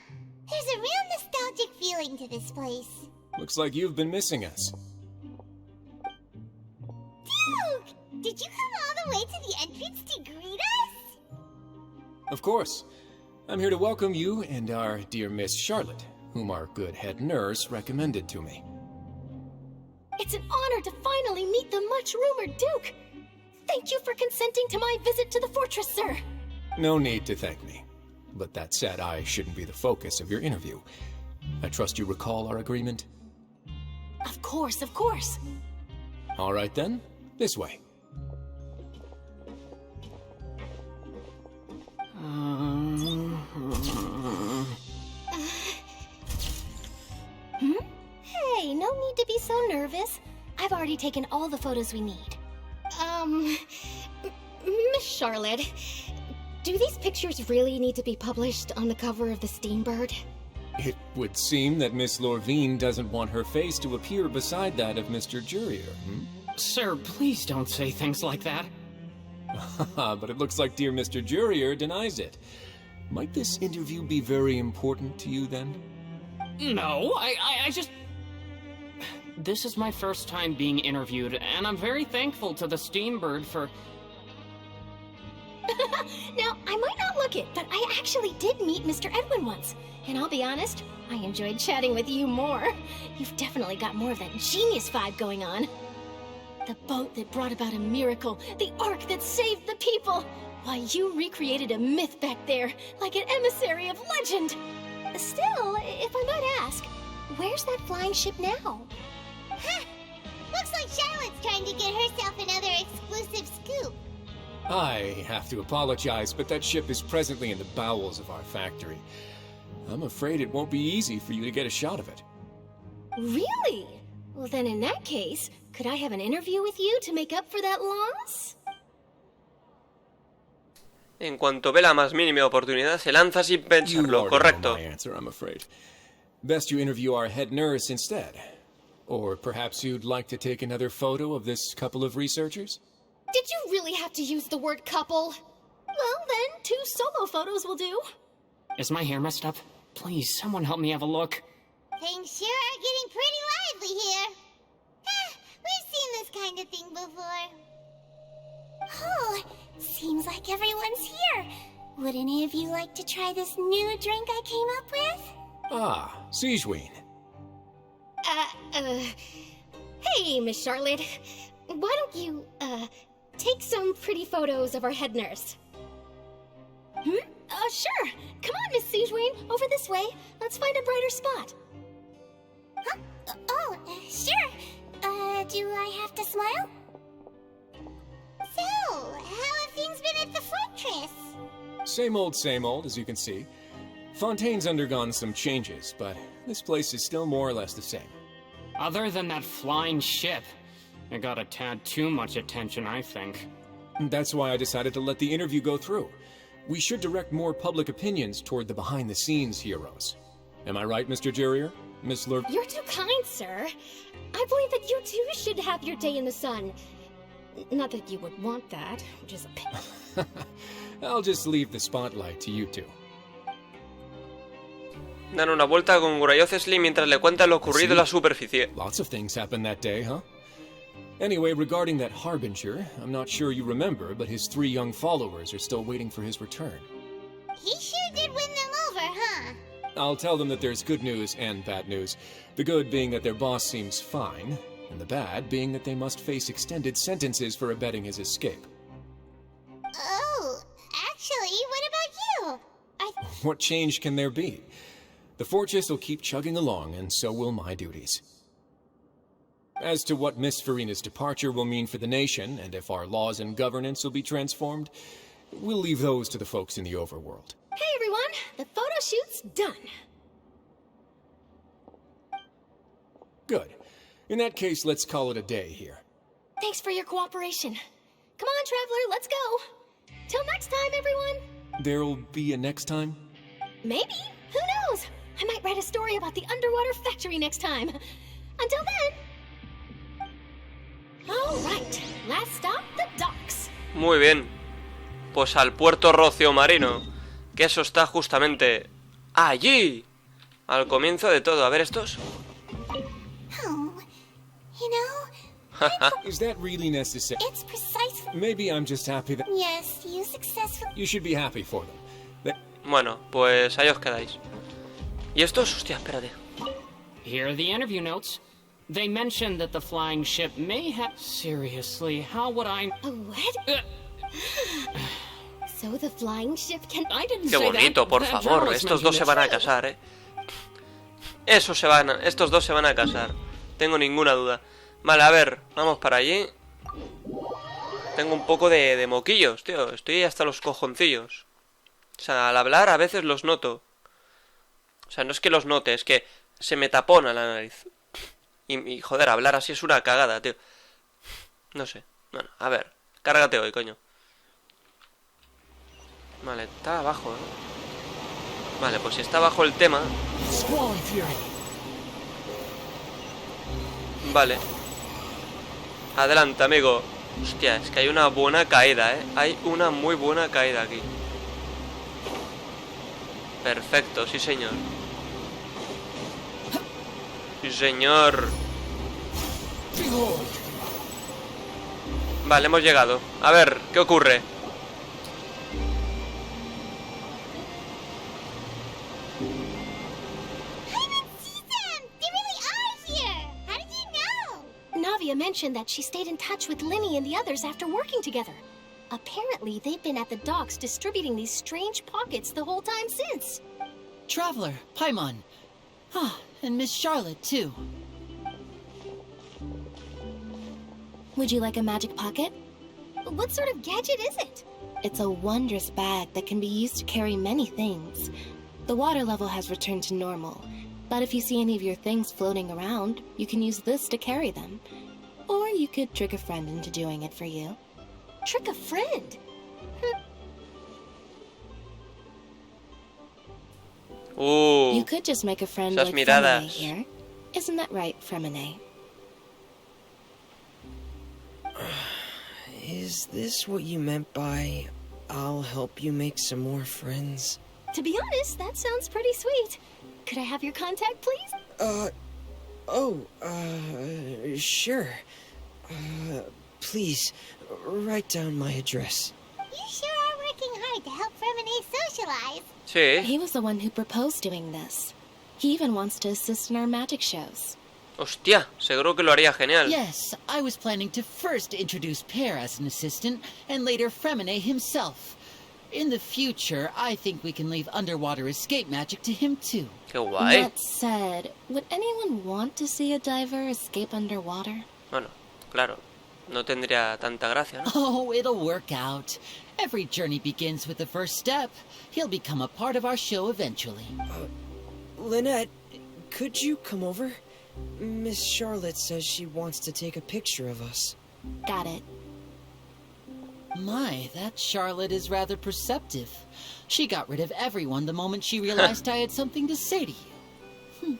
There's a real nostalgic feeling to this place. Looks like you've been missing us. Duke! Did you come all the way to the entrance to greet us? Of course. I'm here to welcome you and our dear Miss Charlotte, whom our good head nurse recommended to me. It's an honor to finally meet the much-rumored Duke. Thank you for consenting to my visit to the fortress, sir. No need to thank me. But that said, I shouldn't be the focus of your interview. I trust you recall our agreement? Of course, of course. All right then, this way. Hey, no need to be so nervous. I've already taken all the photos we need. Miss Charlotte, do these pictures really need to be published on the cover of the Steambird? It would seem that Miss Lorvine doesn't want her face to appear beside that of Mr. Jurier, Sir, please don't say things like that. But it looks like dear Mr. Jurier denies it. Might this interview be very important to you, then? No, I just... This is my first time being interviewed, and I'm very thankful to the Steambird for... Now, I might not look it, but I actually did meet Mr. Edwin once. And I'll be honest, I enjoyed chatting with you more. You've definitely got more of that genius vibe going on. The boat that brought about a miracle, the ark that saved the people. Why, you recreated a myth back there, like an emissary of legend. Still, if I might ask, where's that flying ship now? Huh. Looks like Charlotte's trying to get herself another exclusive scoop. I have to apologize, but that ship is presently in the bowels of our factory. I'm afraid it won't be easy for you to get a shot of it. Really? Well, then in that case, could I have an interview with you to make up for that loss? En cuanto ve la más mínima oportunidad, se lanza sin You pensarlo. already Correcto. know my answer, I'm afraid. Best you interview our head nurse instead. Or perhaps you'd like to take another photo of this couple of researchers? Did you really have to use the word couple? Well, then, 2 solo photos will do. Is my hair messed up? Please, someone help me have a look. Things sure are getting pretty lively here. We've seen this kind of thing before. Oh, seems like everyone's here. Would any of you like to try this new drink I came up with? Ah, Sigeween. Hey, Miss Charlotte. Why don't you, take some pretty photos of our head nurse? Sure. Come on, Miss Sigeween. Over this way. Let's find a brighter spot. Huh? Sure. Do I have to smile? So, how have things been at the fortress? Same old, as you can see. Fontaine's undergone some changes, but this place is still more or less the same. Other than that flying ship, it got a tad too much attention, I think. That's why I decided to let the interview go through. We should direct more public opinions toward the behind-the-scenes heroes. Am I right, Mr. Jurrier? Miss Lur... You're too kind, sir. I believe that you too should have your day in the sun. Not that you would want that, which is a pity. I'll just leave the spotlight to you two. Dan una vuelta con Gurayocesli mientras le cuentan lo ocurrido en la superficie. Lots of things happened that day, huh? Anyway, regarding that Harbinger, I'm not sure you remember, but his 3 young followers are still waiting for his return. He sure did win them over, huh? I'll tell them that there's good news and bad news. The good being that their boss seems fine, and the bad being that they must face extended sentences for abetting his escape. Oh, actually, what about you? What change can there be? The fortress will keep chugging along, and so will my duties. As to what Miss Farina's departure will mean for the nation, and if our laws and governance will be transformed, we'll leave those to the folks in the overworld. Hey, everyone! The photo shoot's done. Good. In that case, let's call it a day here. Thanks for your cooperation. Come on, Traveler, let's go. Till next time, everyone. There'll be a next time? Maybe. Who knows? I might write a story about the underwater factory next time. Until then. All right. Last stop, the docks. Muy bien. Pues al puerto Rocio Marino. Que eso está justamente allí. Al comienzo de todo. A ver estos. Oh, you know, Is that really necessary? it's precisely... Maybe I'm just happy that... Yes, you successfully... You should be happy for them. Bueno, pues ahí os quedáis. ¿Y estos? Hostia, espérate. Here are the interview notes. They mentioned that the flying ship may have... Seriously, how would I... A what? So the flying ship can... I didn't Qué say bonito, that. por That favor. journalist Estos dos se mentioned van a casar, Estos dos se van a casar. Tengo ninguna duda. Vale, a ver, vamos para allí. Tengo un poco de moquillos, tío. Estoy hasta los cojoncillos. O sea, al hablar a veces los noto. O sea, no es que los note, es que se me tapona la nariz. Y joder, hablar así es una cagada, tío. No sé. Bueno, a ver, cárgate hoy, coño. Vale, está abajo, Vale, pues si está abajo el tema... Vale. Adelante, amigo. Hostia, es que hay una buena caída, Hay una muy buena caída aquí. Perfecto, sí señor. Sí señor. Vale, hemos llegado. A ver, ¿qué ocurre? Navia mentioned that she stayed in touch with Linny and the others after working together. Apparently, they've been at the docks distributing these strange pockets the whole time since. Traveler, Paimon. Ah, and Miss Charlotte, too. Would you like a magic pocket? What sort of gadget is it? It's a wondrous bag that can be used to carry many things. The water level has returned to normal, but if you see any of your things floating around, you can use this to carry them. Or you could trick a friend into doing it for you. Trick a friend? You could just make a friend like Fremine here. Isn't that right, Fremine? Is this what you meant by, I'll help you make some more friends? To be honest, that sounds pretty sweet. Could I have your contact, please? Sure. Please, write down my address. You sure are working hard to help Fremine socialize. Sí. He was the one who proposed doing this. He even wants to assist in our magic shows. Hostia, seguro que lo haría genial. Yes, I was planning to first introduce Pear as an assistant, and later Fremine himself. In the future, I think we can leave underwater escape magic to him too. Qué guay. That said, would anyone want to see a diver escape underwater? Bueno, claro. No tendría tanta gracia, ¿no? Oh, it'll work out. Every journey begins with the first step. He'll become a part of our show eventually. Lynette, could you come over? Miss Charlotte says she wants to take a picture of us. Got it. My, that Charlotte is rather perceptive. She got rid of everyone the moment she realized I had something to say to you.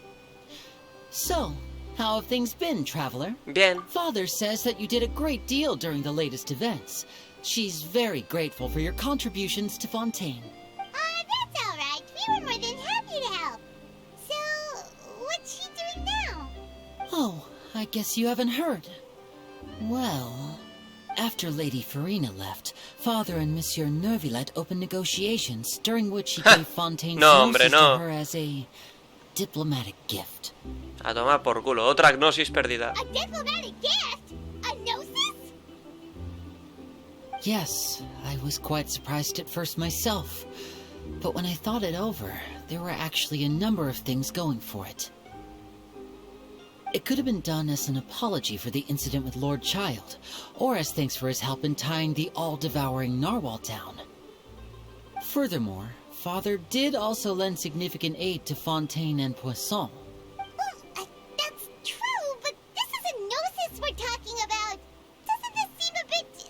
So, how have things been, Traveler? Bien. Father says that you did a great deal during the latest events. She's very grateful for your contributions to Fontaine. That's all right. We were more than happy to help. So, what's she doing now? Oh, I guess you haven't heard. Well, after Lady Farina left, Father and Monsieur Neuvillette opened negotiations, during which he gave Fontaine's gnosis to her as a diplomatic gift. A tomar por culo. Otra gnosis perdida. A diplomatic gift? A gnosis? Yes, I was quite surprised at first myself. But when I thought it over, there were actually a number of things going for it. It could have been done as an apology for the incident with Lord Child, or as thanks for his help in tying the all-devouring narwhal down. Furthermore, Father did also lend significant aid to Fontaine and Poisson. That's true, but this is a gnosis we're talking about. Doesn't this seem a bit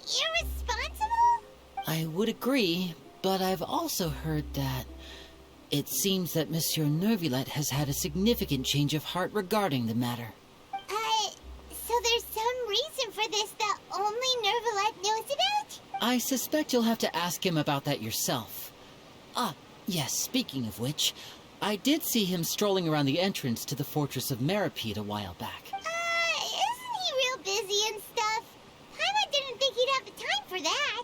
irresponsible? I would agree, but I've also heard that it seems that Monsieur Neuvillette has had a significant change of heart regarding the matter. So there's some reason for this that only Neuvillette knows about? I suspect you'll have to ask him about that yourself. Ah, yes, speaking of which, I did see him strolling around the entrance to the Fortress of Meripede a while back. Isn't he real busy and stuff? Paimon didn't think he'd have the time for that.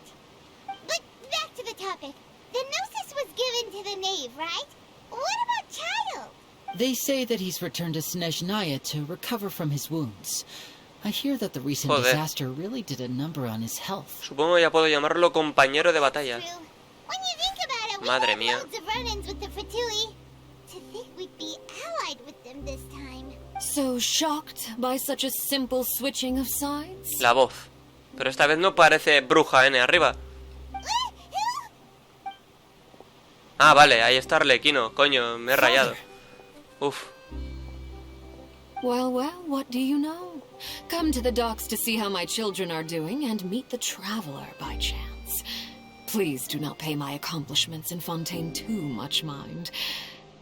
But back to the topic. The gnosis was given to the knave, right? What about Child? They say that he's returned to Snezhnaya to recover from his wounds. I hear that the recent disaster really did a number on his health. Supongo ya puedo llamarlo compañero de batalla. When you think about it, we Madre had mía. loads of run-ins with the Fatui. To think we'd be allied with them this time. So shocked by such a simple switching of sides? La voz. Pero esta vez no parece bruja N arriba. Ah, vale, ahí está Arlequino. Coño, me he rayado. Uf. Well, what do you know? Come to the docks to see how my children are doing and meet the Traveler by chance. Please do not pay my accomplishments in Fontaine too much mind.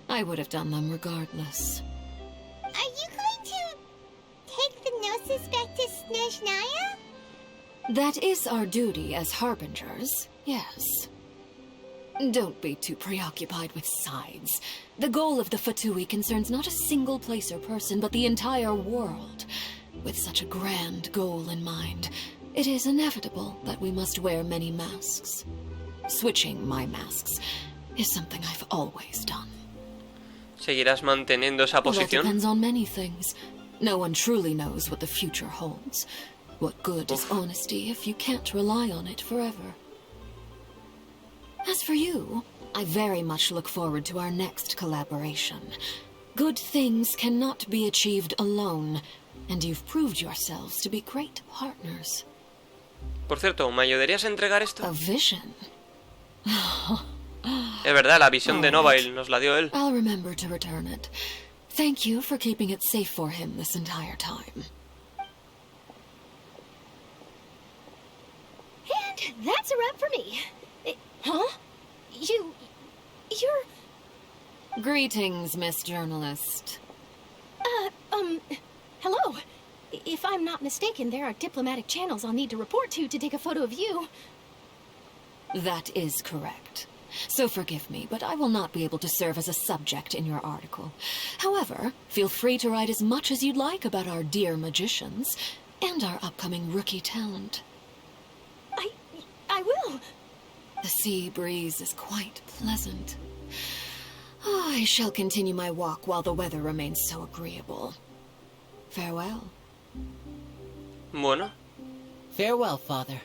I would have done them regardless. Are you going to take the gnosis back to Snezhnaya? That is our duty as harbingers, yes. Don't be too preoccupied with sides. The goal of the Fatui concerns not a single place or person, but the entire world. With such a grand goal in mind, it is inevitable that we must wear many masks. Switching my masks is something I've always done. ¿Seguirás manteniendo esa Well, that posición? depends on many things. No one truly knows what the future holds. What good is honesty if you can't rely on it forever? As for you, I very much look forward to our next collaboration. Good things cannot be achieved alone, and you've proved yourselves to be great partners. Por cierto, ¿me ayudarías a entregar esto? A vision. Es verdad, la visión de Neuvillette nos la dio él. I'll remember to return it. Thank you for keeping it safe for him this entire time. And that's a wrap for me. Huh? You're... Greetings, Miss Journalist. Hello. If I'm not mistaken, there are diplomatic channels I'll need to report to take a photo of you. That is correct. So forgive me, but I will not be able to serve as a subject in your article. However, feel free to write as much as you'd like about our dear magicians and our upcoming rookie talent. I will. The sea breeze is quite pleasant. I shall continue my walk while the weather remains so agreeable. Farewell. Bueno. Farewell, Father.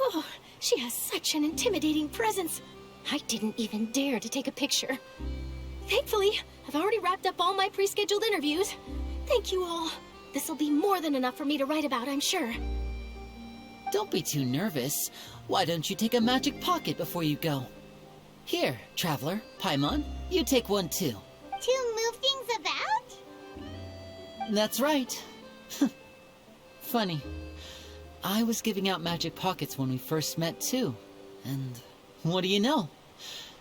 Oh, she has such an intimidating presence. I didn't even dare to take a picture. Thankfully, I've already wrapped up all my pre-scheduled interviews. Thank you all. This'll be more than enough for me to write about, I'm sure. Don't be too nervous. Why don't you take a magic pocket before you go? Here, Traveler, Paimon, you take one too. To move things about? That's right. Funny. I was giving out magic pockets when we first met too. And what do you know?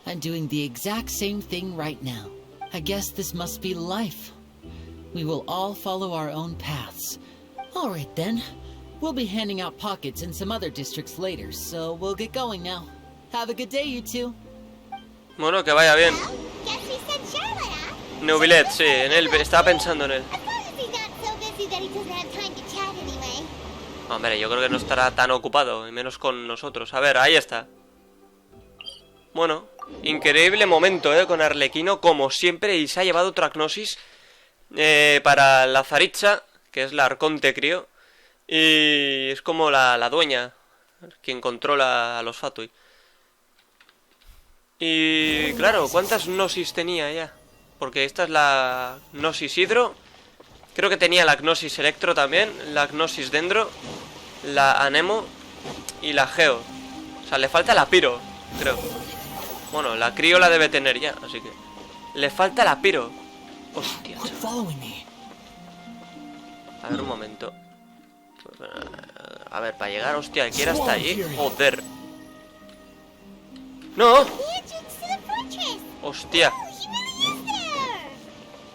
I'm doing the exact same thing right now. I guess this must be life. We will all follow our own paths. All right then. We'll be handing out pockets in some other districts later, so we'll get going now. Have a good day, you two. Bueno, que vaya bien. Well, guess we sent Charlotte off. Neuvillette, sí, en él, estaba pensando en él. As long as he's not so busy that he doesn't have time to chat anyway. Hombre, yo creo que no estará tan ocupado, y menos con nosotros. A ver, ahí está. Bueno, increíble momento, con Arlequino, como siempre, y se ha llevado otra Gnosis para la Zaritza, que es la Arconte, creo. Y es como la dueña, quien controla a los Fatui. Y claro, ¿cuántas Gnosis tenía ya? Porque esta es la Gnosis Hidro. Creo que tenía la Gnosis Electro también, la Gnosis Dendro, la Anemo y la Geo. O sea, le falta la Piro, creo. Bueno, la Crio la debe tener ya, así que... Le falta la Piro. Hostia, chaval. A ver, un momento. A ver, para llegar, hostia, ¿quién hasta allí? Joder. ¡No! Hostia.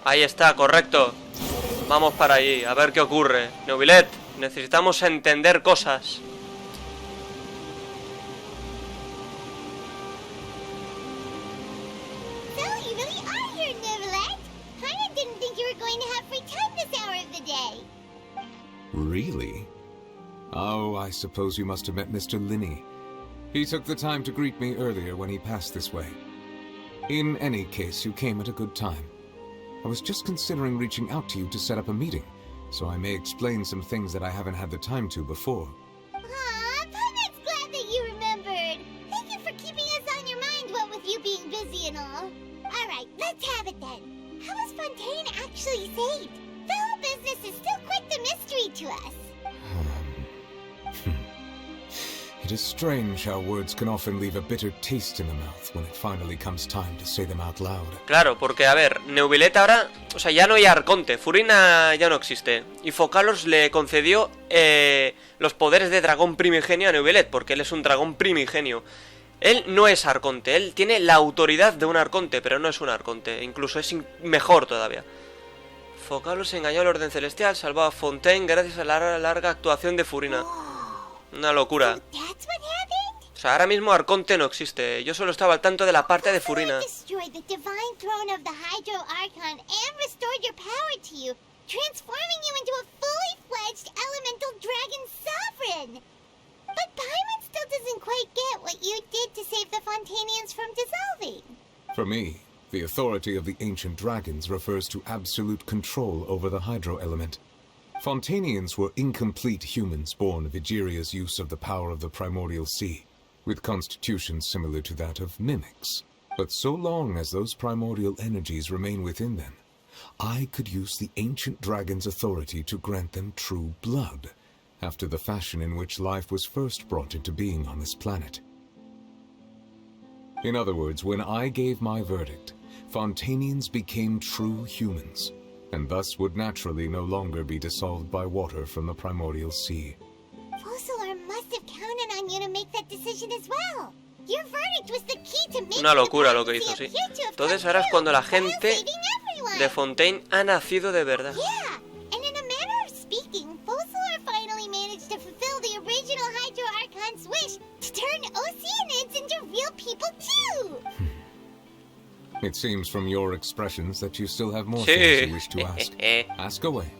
Ahí está, correcto. Vamos para allí, a ver qué ocurre. Neuvillette, necesitamos entender cosas. So, you really are here, Neuvillette. I didn't think you were going to have free time this hour of the day. Really? Oh, I suppose you must have met Mr. Linney. He took the time to greet me earlier when he passed this way. In any case, you came at a good time. I was just considering reaching out to you to set up a meeting, so I may explain some things that I haven't had the time to before. Aw, Paimon's glad that you remembered. Thank you for keeping us on your mind, what with you being busy and all. Alright, let's have it then. How was Fontaine actually saved? The whole business is still quite the mystery to us. It is strange how words can often leave a bitter taste in the mouth when it finally comes time to say them out loud. Claro, porque a ver, Neuvillette ahora, o sea, ya no hay Arconte, Furina ya no existe. Y Focalos le concedió los poderes de dragón primigenio a Neuvillette, porque él es un dragón primigenio. Él no es Arconte, él tiene la autoridad de un Arconte, pero no es un Arconte, incluso es mejor todavía. Focalos engañó al orden celestial, salvó a Fontaine gracias a la larga actuación de Furina. Una locura. O sea, ahora mismo Arconte no existe. Yo solo estaba al tanto de la parte de Furina. For me, the authority of the ancient dragons refers to absolute control over the hydro element. Fontanians were incomplete humans born of Egeria's use of the power of the primordial sea, with constitutions similar to that of mimics. But so long as those primordial energies remain within them, I could use the ancient dragon's authority to grant them true blood, after the fashion in which life was first brought into being on this planet. In other words, when I gave my verdict, Fontanians became true humans, and thus would naturally no longer be dissolved by water from the primordial sea. Fossilor must have counted on you to make that decision as well. Your verdict was the key to making Una locura lo que hizo, sí. Entonces ahora es cuando la gente de Fontaine ha nacido de verdad. Yeah, and in a manner of speaking, Fossilor finally managed to fulfill the original Hydro Archon's wish to turn Oceanids into real people too. It seems from your expressions that you still have more things you wish to ask. Ask away.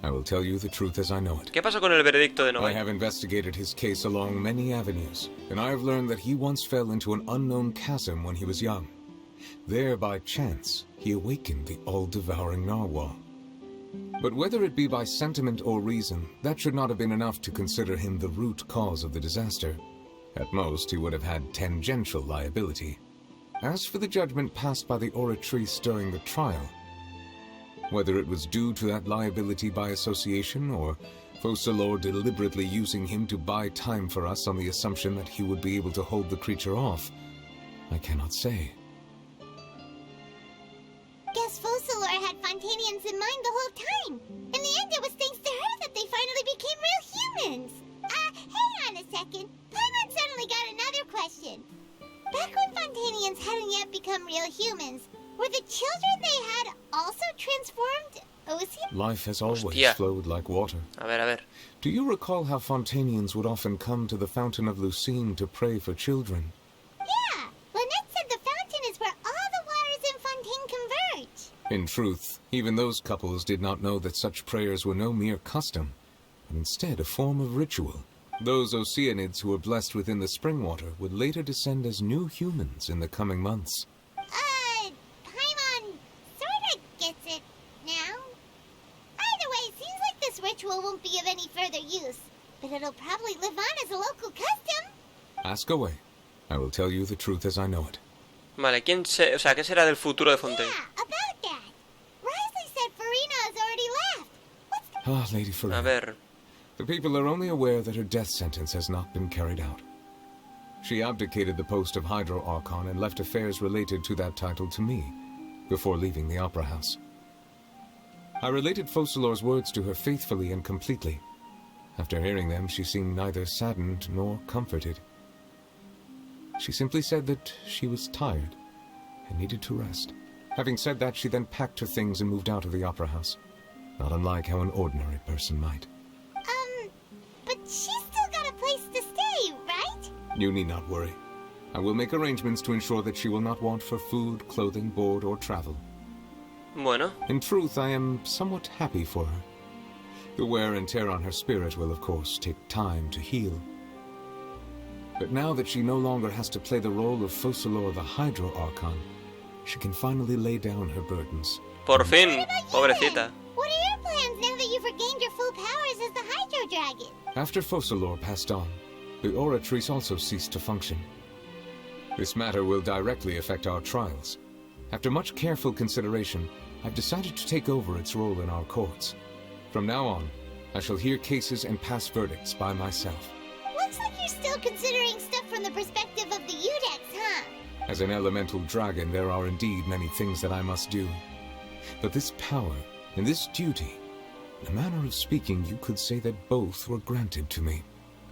I will tell you the truth as I know it. ¿Qué pasa con el veredicto de I Noé? have investigated his case along many avenues, and I have learned that he once fell into an unknown chasm when he was young. There, by chance, he awakened the all-devouring narwhal. But whether it be by sentiment or reason, that should not have been enough to consider him the root cause of the disaster. At most, he would have had tangential liability. As for the judgment passed by the oratrice during the trial, whether it was due to that liability by association, or Fossilor deliberately using him to buy time for us on the assumption that he would be able to hold the creature off, I cannot say. Guess Fossilor had Fontanians in mind the whole time. In the end, it was thanks to her that they finally became real humans. Hang on a second. Paimon suddenly got another question. Back when Fontanians hadn't yet become real humans, were the children they had also transformed Ocean? Life has always flowed like water. A ver. Do you recall how Fontanians would often come to the Fountain of Lucine to pray for children? Yeah, Lynette said the fountain is where all the waters in Fontaine converge. In truth, even those couples did not know that such prayers were no mere custom, but instead a form of ritual. Those Oceanids who were blessed within the spring water would later descend as new humans in the coming months. Paimon sorta gets it now. Either way, it seems like this ritual won't be of any further use, but it'll probably live on as a local custom. Ask away. I will tell you the truth as I know it. Vale, ¿qué será del futuro de Fontaine? Yeah, about that. Risley said Farina has already left. What's Lady Farina. A ver. The people are only aware that her death sentence has not been carried out. She abdicated the post of Hydro Archon and left affairs related to that title to me, before leaving the Opera House. I related Fossilor's words to her faithfully and completely. After hearing them, she seemed neither saddened nor comforted. She simply said that she was tired and needed to rest. Having said that, she then packed her things and moved out of the Opera House, not unlike how an ordinary person might. But she's still got a place to stay, right? You need not worry. I will make arrangements to ensure that she will not want for food, clothing, board, or travel. Bueno. In truth, I am somewhat happy for her. The wear and tear on her spirit will, of course, take time to heal. But now that she no longer has to play the role of Fossilor the Hydro Archon, she can finally lay down her burdens. Por fin, pobrecita. What are your plans now that you've regained your full powers as the Hydro Dragon? After Fossilor passed on, the Oratrice also ceased to function. This matter will directly affect our trials. After much careful consideration, I've decided to take over its role in our courts. From now on, I shall hear cases and pass verdicts by myself. Looks like you're still considering stuff from the perspective of the Udex, huh? As an elemental dragon, there are indeed many things that I must do. But this power and this duty, in a manner of speaking, you could say that both were granted to me.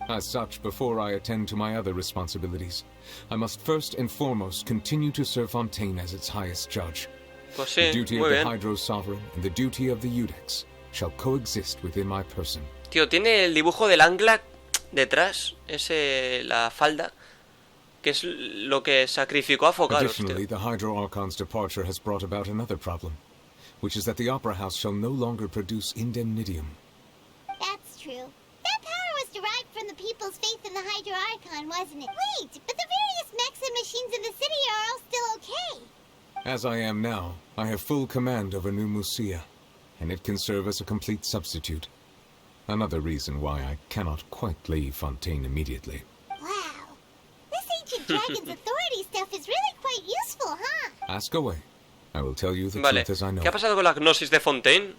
As such, before I attend to my other responsibilities, I must first and foremost continue to serve Fontaine as its highest judge. Pues sí, The duty of muy the bien. Hydro Sovereign and the duty of the Udex shall coexist within my person. Tío, tiene el dibujo del ancla detrás, la falda, que es lo que sacrificó a Focalos, Additionally, tío. the Hydro Archon's departure has brought about another problem, which is that the Opera House shall no longer produce indemnitium. That's true. That power was derived from the people's faith in the Hydro Archon, wasn't it? Wait, but the various mechs and machines in the city are all still okay. As I am now, I have full command over New Musia, and it can serve as a complete substitute. Another reason why I cannot quite leave Fontaine immediately. Wow. This ancient dragon's authority stuff is really quite useful, huh? Ask away. I will tell you the Vale. truth as I know. ¿Qué ha pasado con la gnosis de Fontaine?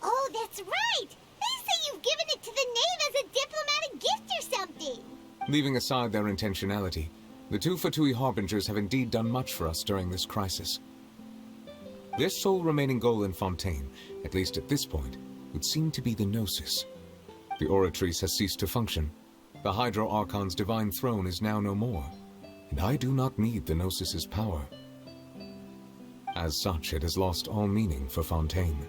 Oh, that's right. They say you've given it to the knave as a diplomatic gift or something. Leaving aside their intentionality, the two Fatui Harbingers have indeed done much for us during this crisis. Their sole remaining goal in Fontaine, at least at this point, would seem to be the Gnosis. The Oratrice has ceased to function. The Hydro Archon's divine throne is now no more, and I do not need the Gnosis's power. As such, it has lost all meaning for Fontaine.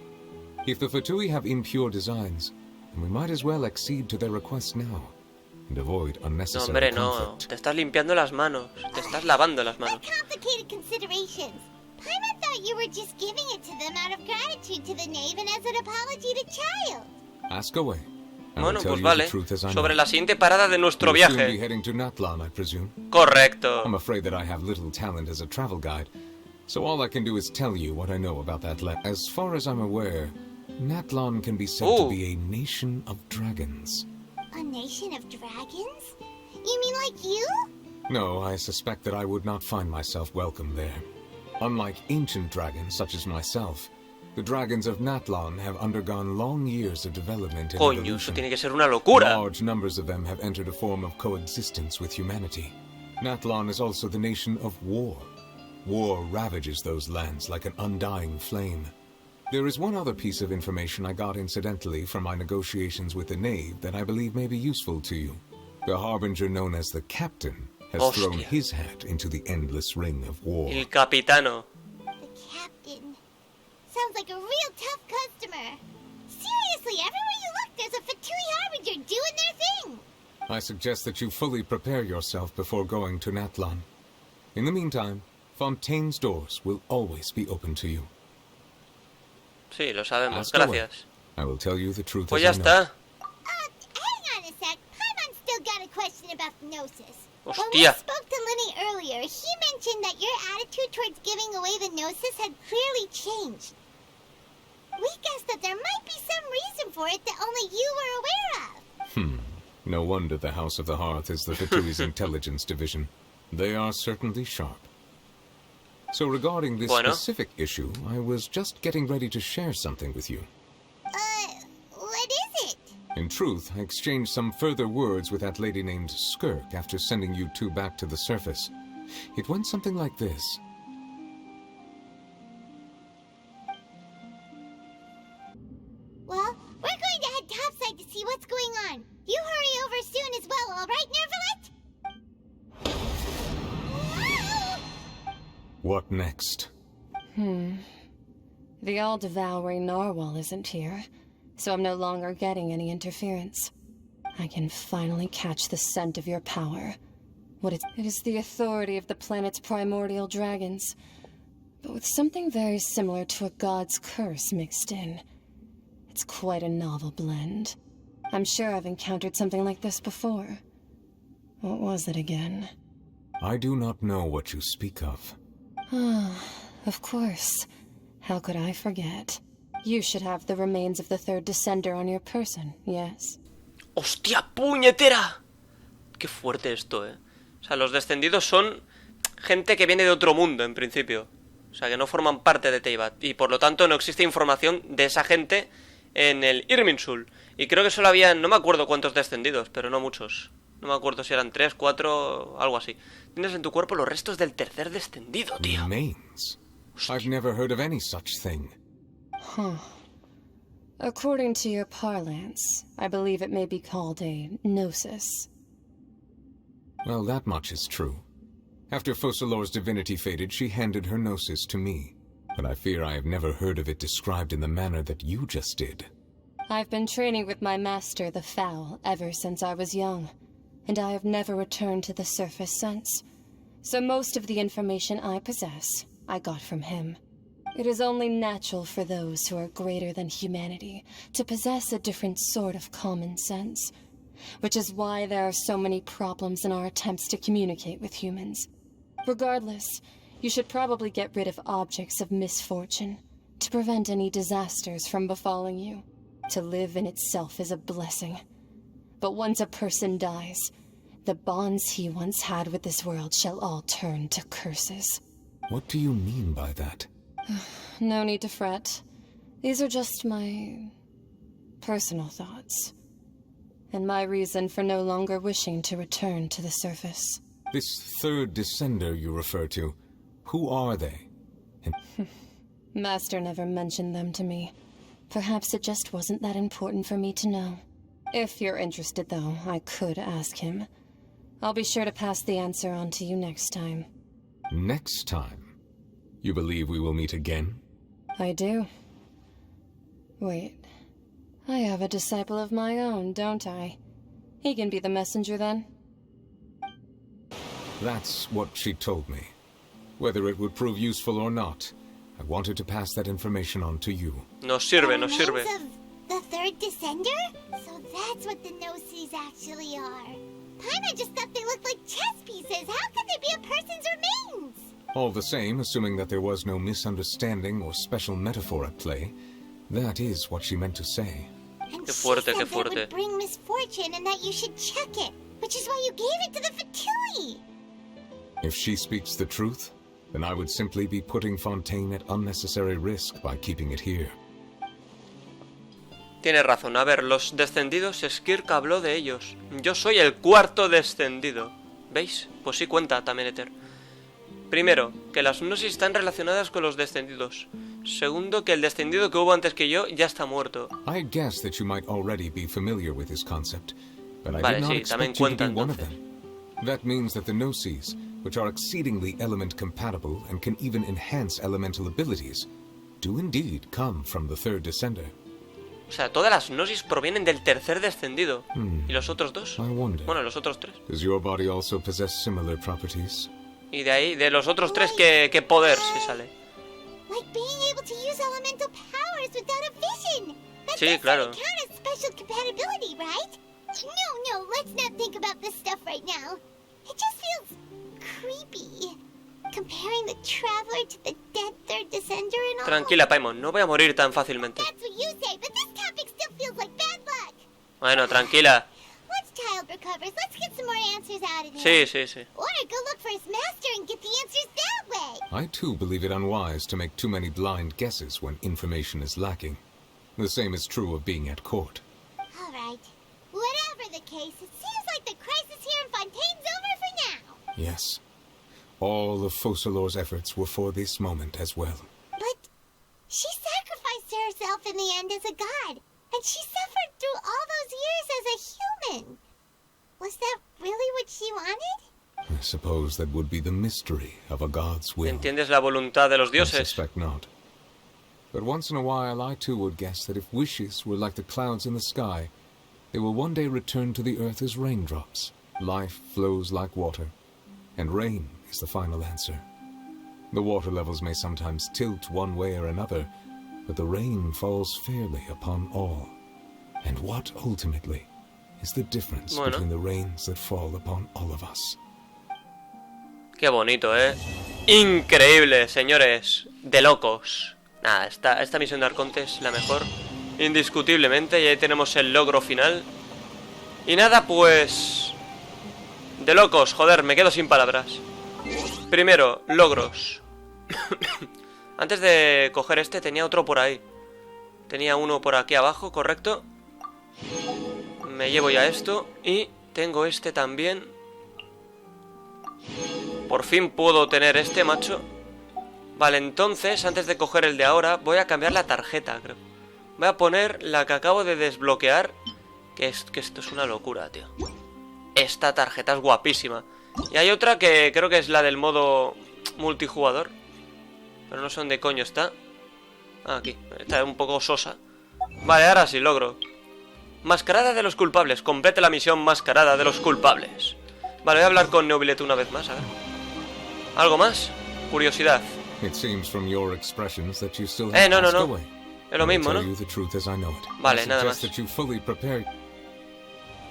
If the Fatui have impure designs, then we might as well accede to their requests now, and avoid No, unnecessary hombre, no. conflict. Te estás limpiando las manos. Te estás lavando las manos. What complicated considerations. Paimon thought you were just giving it to them out of gratitude to the knave and as an apology to Child. Ask away. I will Bueno, tell pues you vale. the truth as I Sobre know. la siguiente parada de nuestro You'll soon be viaje. heading to Natlan, I presume. Correcto. I'm afraid that I have little talent as a travel guide, so all I can do is tell you what I know about that land. As far as I'm aware, Natlan can be said to be a nation of dragons. A nation of dragons? You mean like you? No, I suspect that I would not find myself welcome there. Unlike ancient dragons such as myself, the dragons of Natlan have undergone long years of development and Coño, eso evolution. tiene que ser una locura. Large numbers of them have entered a form of coexistence with humanity. Natlan is also the nation of war. War ravages those lands like an undying flame. There is one other piece of information I got incidentally from my negotiations with the knave that I believe may be useful to you. The harbinger known as the Captain has thrown his hat into the endless ring of war. El capitano. The captain. Sounds like a real tough customer. Seriously, everywhere you look, there's a Fatui Harbinger doing their thing. I suggest that you fully prepare yourself before going to Natlan. In the meantime, Fontaine's doors will always be open to you. Sí, lo sabemos. Ask away. Gracias. I will tell you the truth Pues ya as I know. está. Hang on a sec. Paimon's still got a question about the Gnosis. When we Hostia. spoke to Linny earlier, he mentioned that your attitude towards giving away the Gnosis had clearly changed. We guessed that there might be some reason for it that only you were aware of. No wonder the House of the Hearth is the Fatui's intelligence division. They are certainly sharp. So regarding this Bueno. specific issue, I was just getting ready to share something with you. What is it? In truth, I exchanged some further words with that lady named Skirk after sending you two back to the surface. It went something like this. Well, we're going to head topside to see what's going on. You hurry over soon as well, all right, Neuvillette? What next? The all-devouring narwhal isn't here, so I'm no longer getting any interference. I can finally catch the scent of your power. It is the authority of the planet's primordial dragons, but with something very similar to a god's curse mixed in. It's quite a novel blend. I'm sure I've encountered something like this before. What was it again? I do not know what you speak of. Of course. How could I forget? You should have the remains of the third descender on your person, yes? ¡Hostia puñetera! Qué fuerte esto, O sea, los descendidos son gente que viene de otro mundo, en principio. O sea, que no forman parte de Teyvat. Y por lo tanto no existe información de esa gente en el Irminsul. Y creo que solo había, no me acuerdo cuántos descendidos, pero no muchos. No me acuerdo si eran 3, 4, algo así. Tienes en tu cuerpo los restos del tercer descendido, tío. Remains? I've never heard of any such thing. According to your parlance, I believe it may be called a gnosis. Well, that much is true. After Focalor's divinity faded, she handed her gnosis to me. But I fear I have never heard of it described in the manner that you just did. I've been training with my master, the Foul, ever since I was young, and I have never returned to the surface since. So most of the information I possess, I got from him. It is only natural for those who are greater than humanity to possess a different sort of common sense, which is why there are so many problems in our attempts to communicate with humans. Regardless, you should probably get rid of objects of misfortune to prevent any disasters from befalling you. To live in itself is a blessing. But once a person dies, the bonds he once had with this world shall all turn to curses. What do you mean by that? No need to fret. These are just my personal thoughts. And my reason for no longer wishing to return to the surface. This third descender you refer to, who are they? And Master never mentioned them to me. Perhaps it just wasn't that important for me to know. If you're interested, though, I could ask him. I'll be sure to pass the answer on to you next time. Next time? You believe we will meet again? I do. Wait. I have a disciple of my own, don't I? He can be the messenger, then? That's what she told me. Whether it would prove useful or not, I wanted to pass that information on to you. Nos sirve, nos sirve. The third descender? So that's what the Gnosis actually are. Paimon just thought they looked like chess pieces. How could they be a person's remains? All the same, assuming that there was no misunderstanding or special metaphor at play, that is what she meant to say. And Qué fuerte, she said qué fuerte. that would bring misfortune and that you should check it, which is why you gave it to the Fatui. If she speaks the truth, then I would simply be putting Fontaine at unnecessary risk by keeping it here. Tiene razón. A ver, los descendidos, Skirk habló de ellos. Yo soy el cuarto descendido. ¿Veis? Pues sí cuenta también Ether. Primero, que las gnosis están relacionadas con los descendidos. Segundo, que el descendido que hubo antes que yo ya está muerto. I guess that you might already be familiar with this concept, but I Vale, did not sí, también expect you to cuenta be one of entonces. them. That means that the gnosis, which are exceedingly element compatible and can even enhance elemental abilities, do indeed come from the third descender. O sea, todas las gnosis provienen del tercer descendido. ¿Y los otros dos? I wonder. Bueno, los otros tres. Does your body also possess similar properties? Y de ahí, de los otros tres, ¿qué poder se sale? Like being able to use elemental powers without a vision. That Sí, claro. doesn't count as special compatibility, right? No, let's not think about this stuff right now. It just feels creepy. Comparing the Traveler to the dead third descender and all. Tranquila, Paimon, no voy a morir tan fácilmente. That's what you say, but this topic still feels like bad luck. Bueno, tranquila. Once Child recovers, let's get some more answers out of him. Sí, sí, sí. Or go look for his master and get the answers that way. I too believe it unwise to make too many blind guesses when information is lacking. The same is true of being at court. All right. Whatever the case, it seems like the crisis here in Fontaine's over for now. Yes. All of Focalor's efforts were for this moment as well. But she sacrificed herself in the end as a god, and she suffered through all those years as a human. Was that really what she wanted? I suppose that would be the mystery of a god's will. ¿Entiendes la voluntad de los I dioses? suspect not. But once in a while I too would guess that if wishes were like the clouds in the sky, they will one day return to the earth as raindrops. Life flows like water, and rain is the final answer. The water levels may sometimes tilt one way or another, but the rain falls fairly upon all. And what ultimately is the difference between the rains that fall upon all of us? Qué bonito, ¿eh? Increíble, señores. De locos. Nada, esta misión de Arconte es la mejor, indiscutiblemente. Y ahí tenemos el logro final. Y nada, pues... de locos, joder, me quedo sin palabras. Primero, logros. Antes de coger este tenía otro por ahí. Tenía uno por aquí abajo, correcto. Me llevo ya esto. Y tengo este también. Por fin puedo tener este, macho. Vale, entonces, antes de coger el de ahora, voy a cambiar la tarjeta, creo. Voy a poner la que acabo de desbloquear. Que esto es una locura, tío. Esta tarjeta es guapísima. Y hay otra que creo que es la del modo multijugador. Pero no sé dónde coño está. Ah, aquí. Está un poco sosa. Vale, ahora sí, logro. Mascarada de los culpables. Complete la misión Mascarada de los culpables. Vale, voy a hablar con Neuvillette una vez más, a ver. ¿Algo más? Curiosidad. It seems from your expressions that you still no. passed away. Es lo mismo, ¿no? Tell you the truth as I know it. Vale, I nada suggest más. that you fully prepare.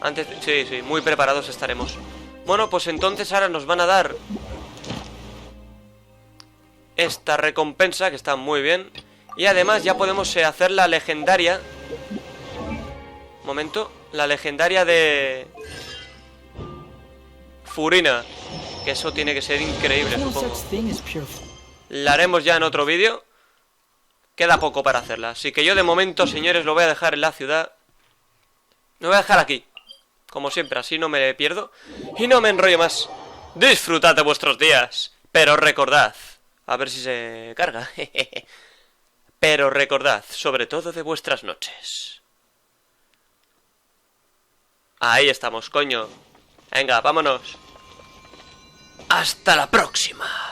Antes, sí, muy preparados estaremos. Bueno, pues entonces ahora nos van a dar esta recompensa, que está muy bien. Y además ya podemos hacer la legendaria Momento. La legendaria de... Furina. Que eso tiene que ser increíble, supongo. La haremos ya en otro vídeo. Queda poco para hacerla. Así que yo de momento, señores, lo voy a dejar en la ciudad. Lo voy a dejar aquí. Como siempre, así no me pierdo. Y no me enrollo más. Disfrutad de vuestros días. Pero recordad. A ver si se carga. Pero recordad, sobre todo de vuestras noches. Ahí estamos, coño. Venga, vámonos. Hasta la próxima.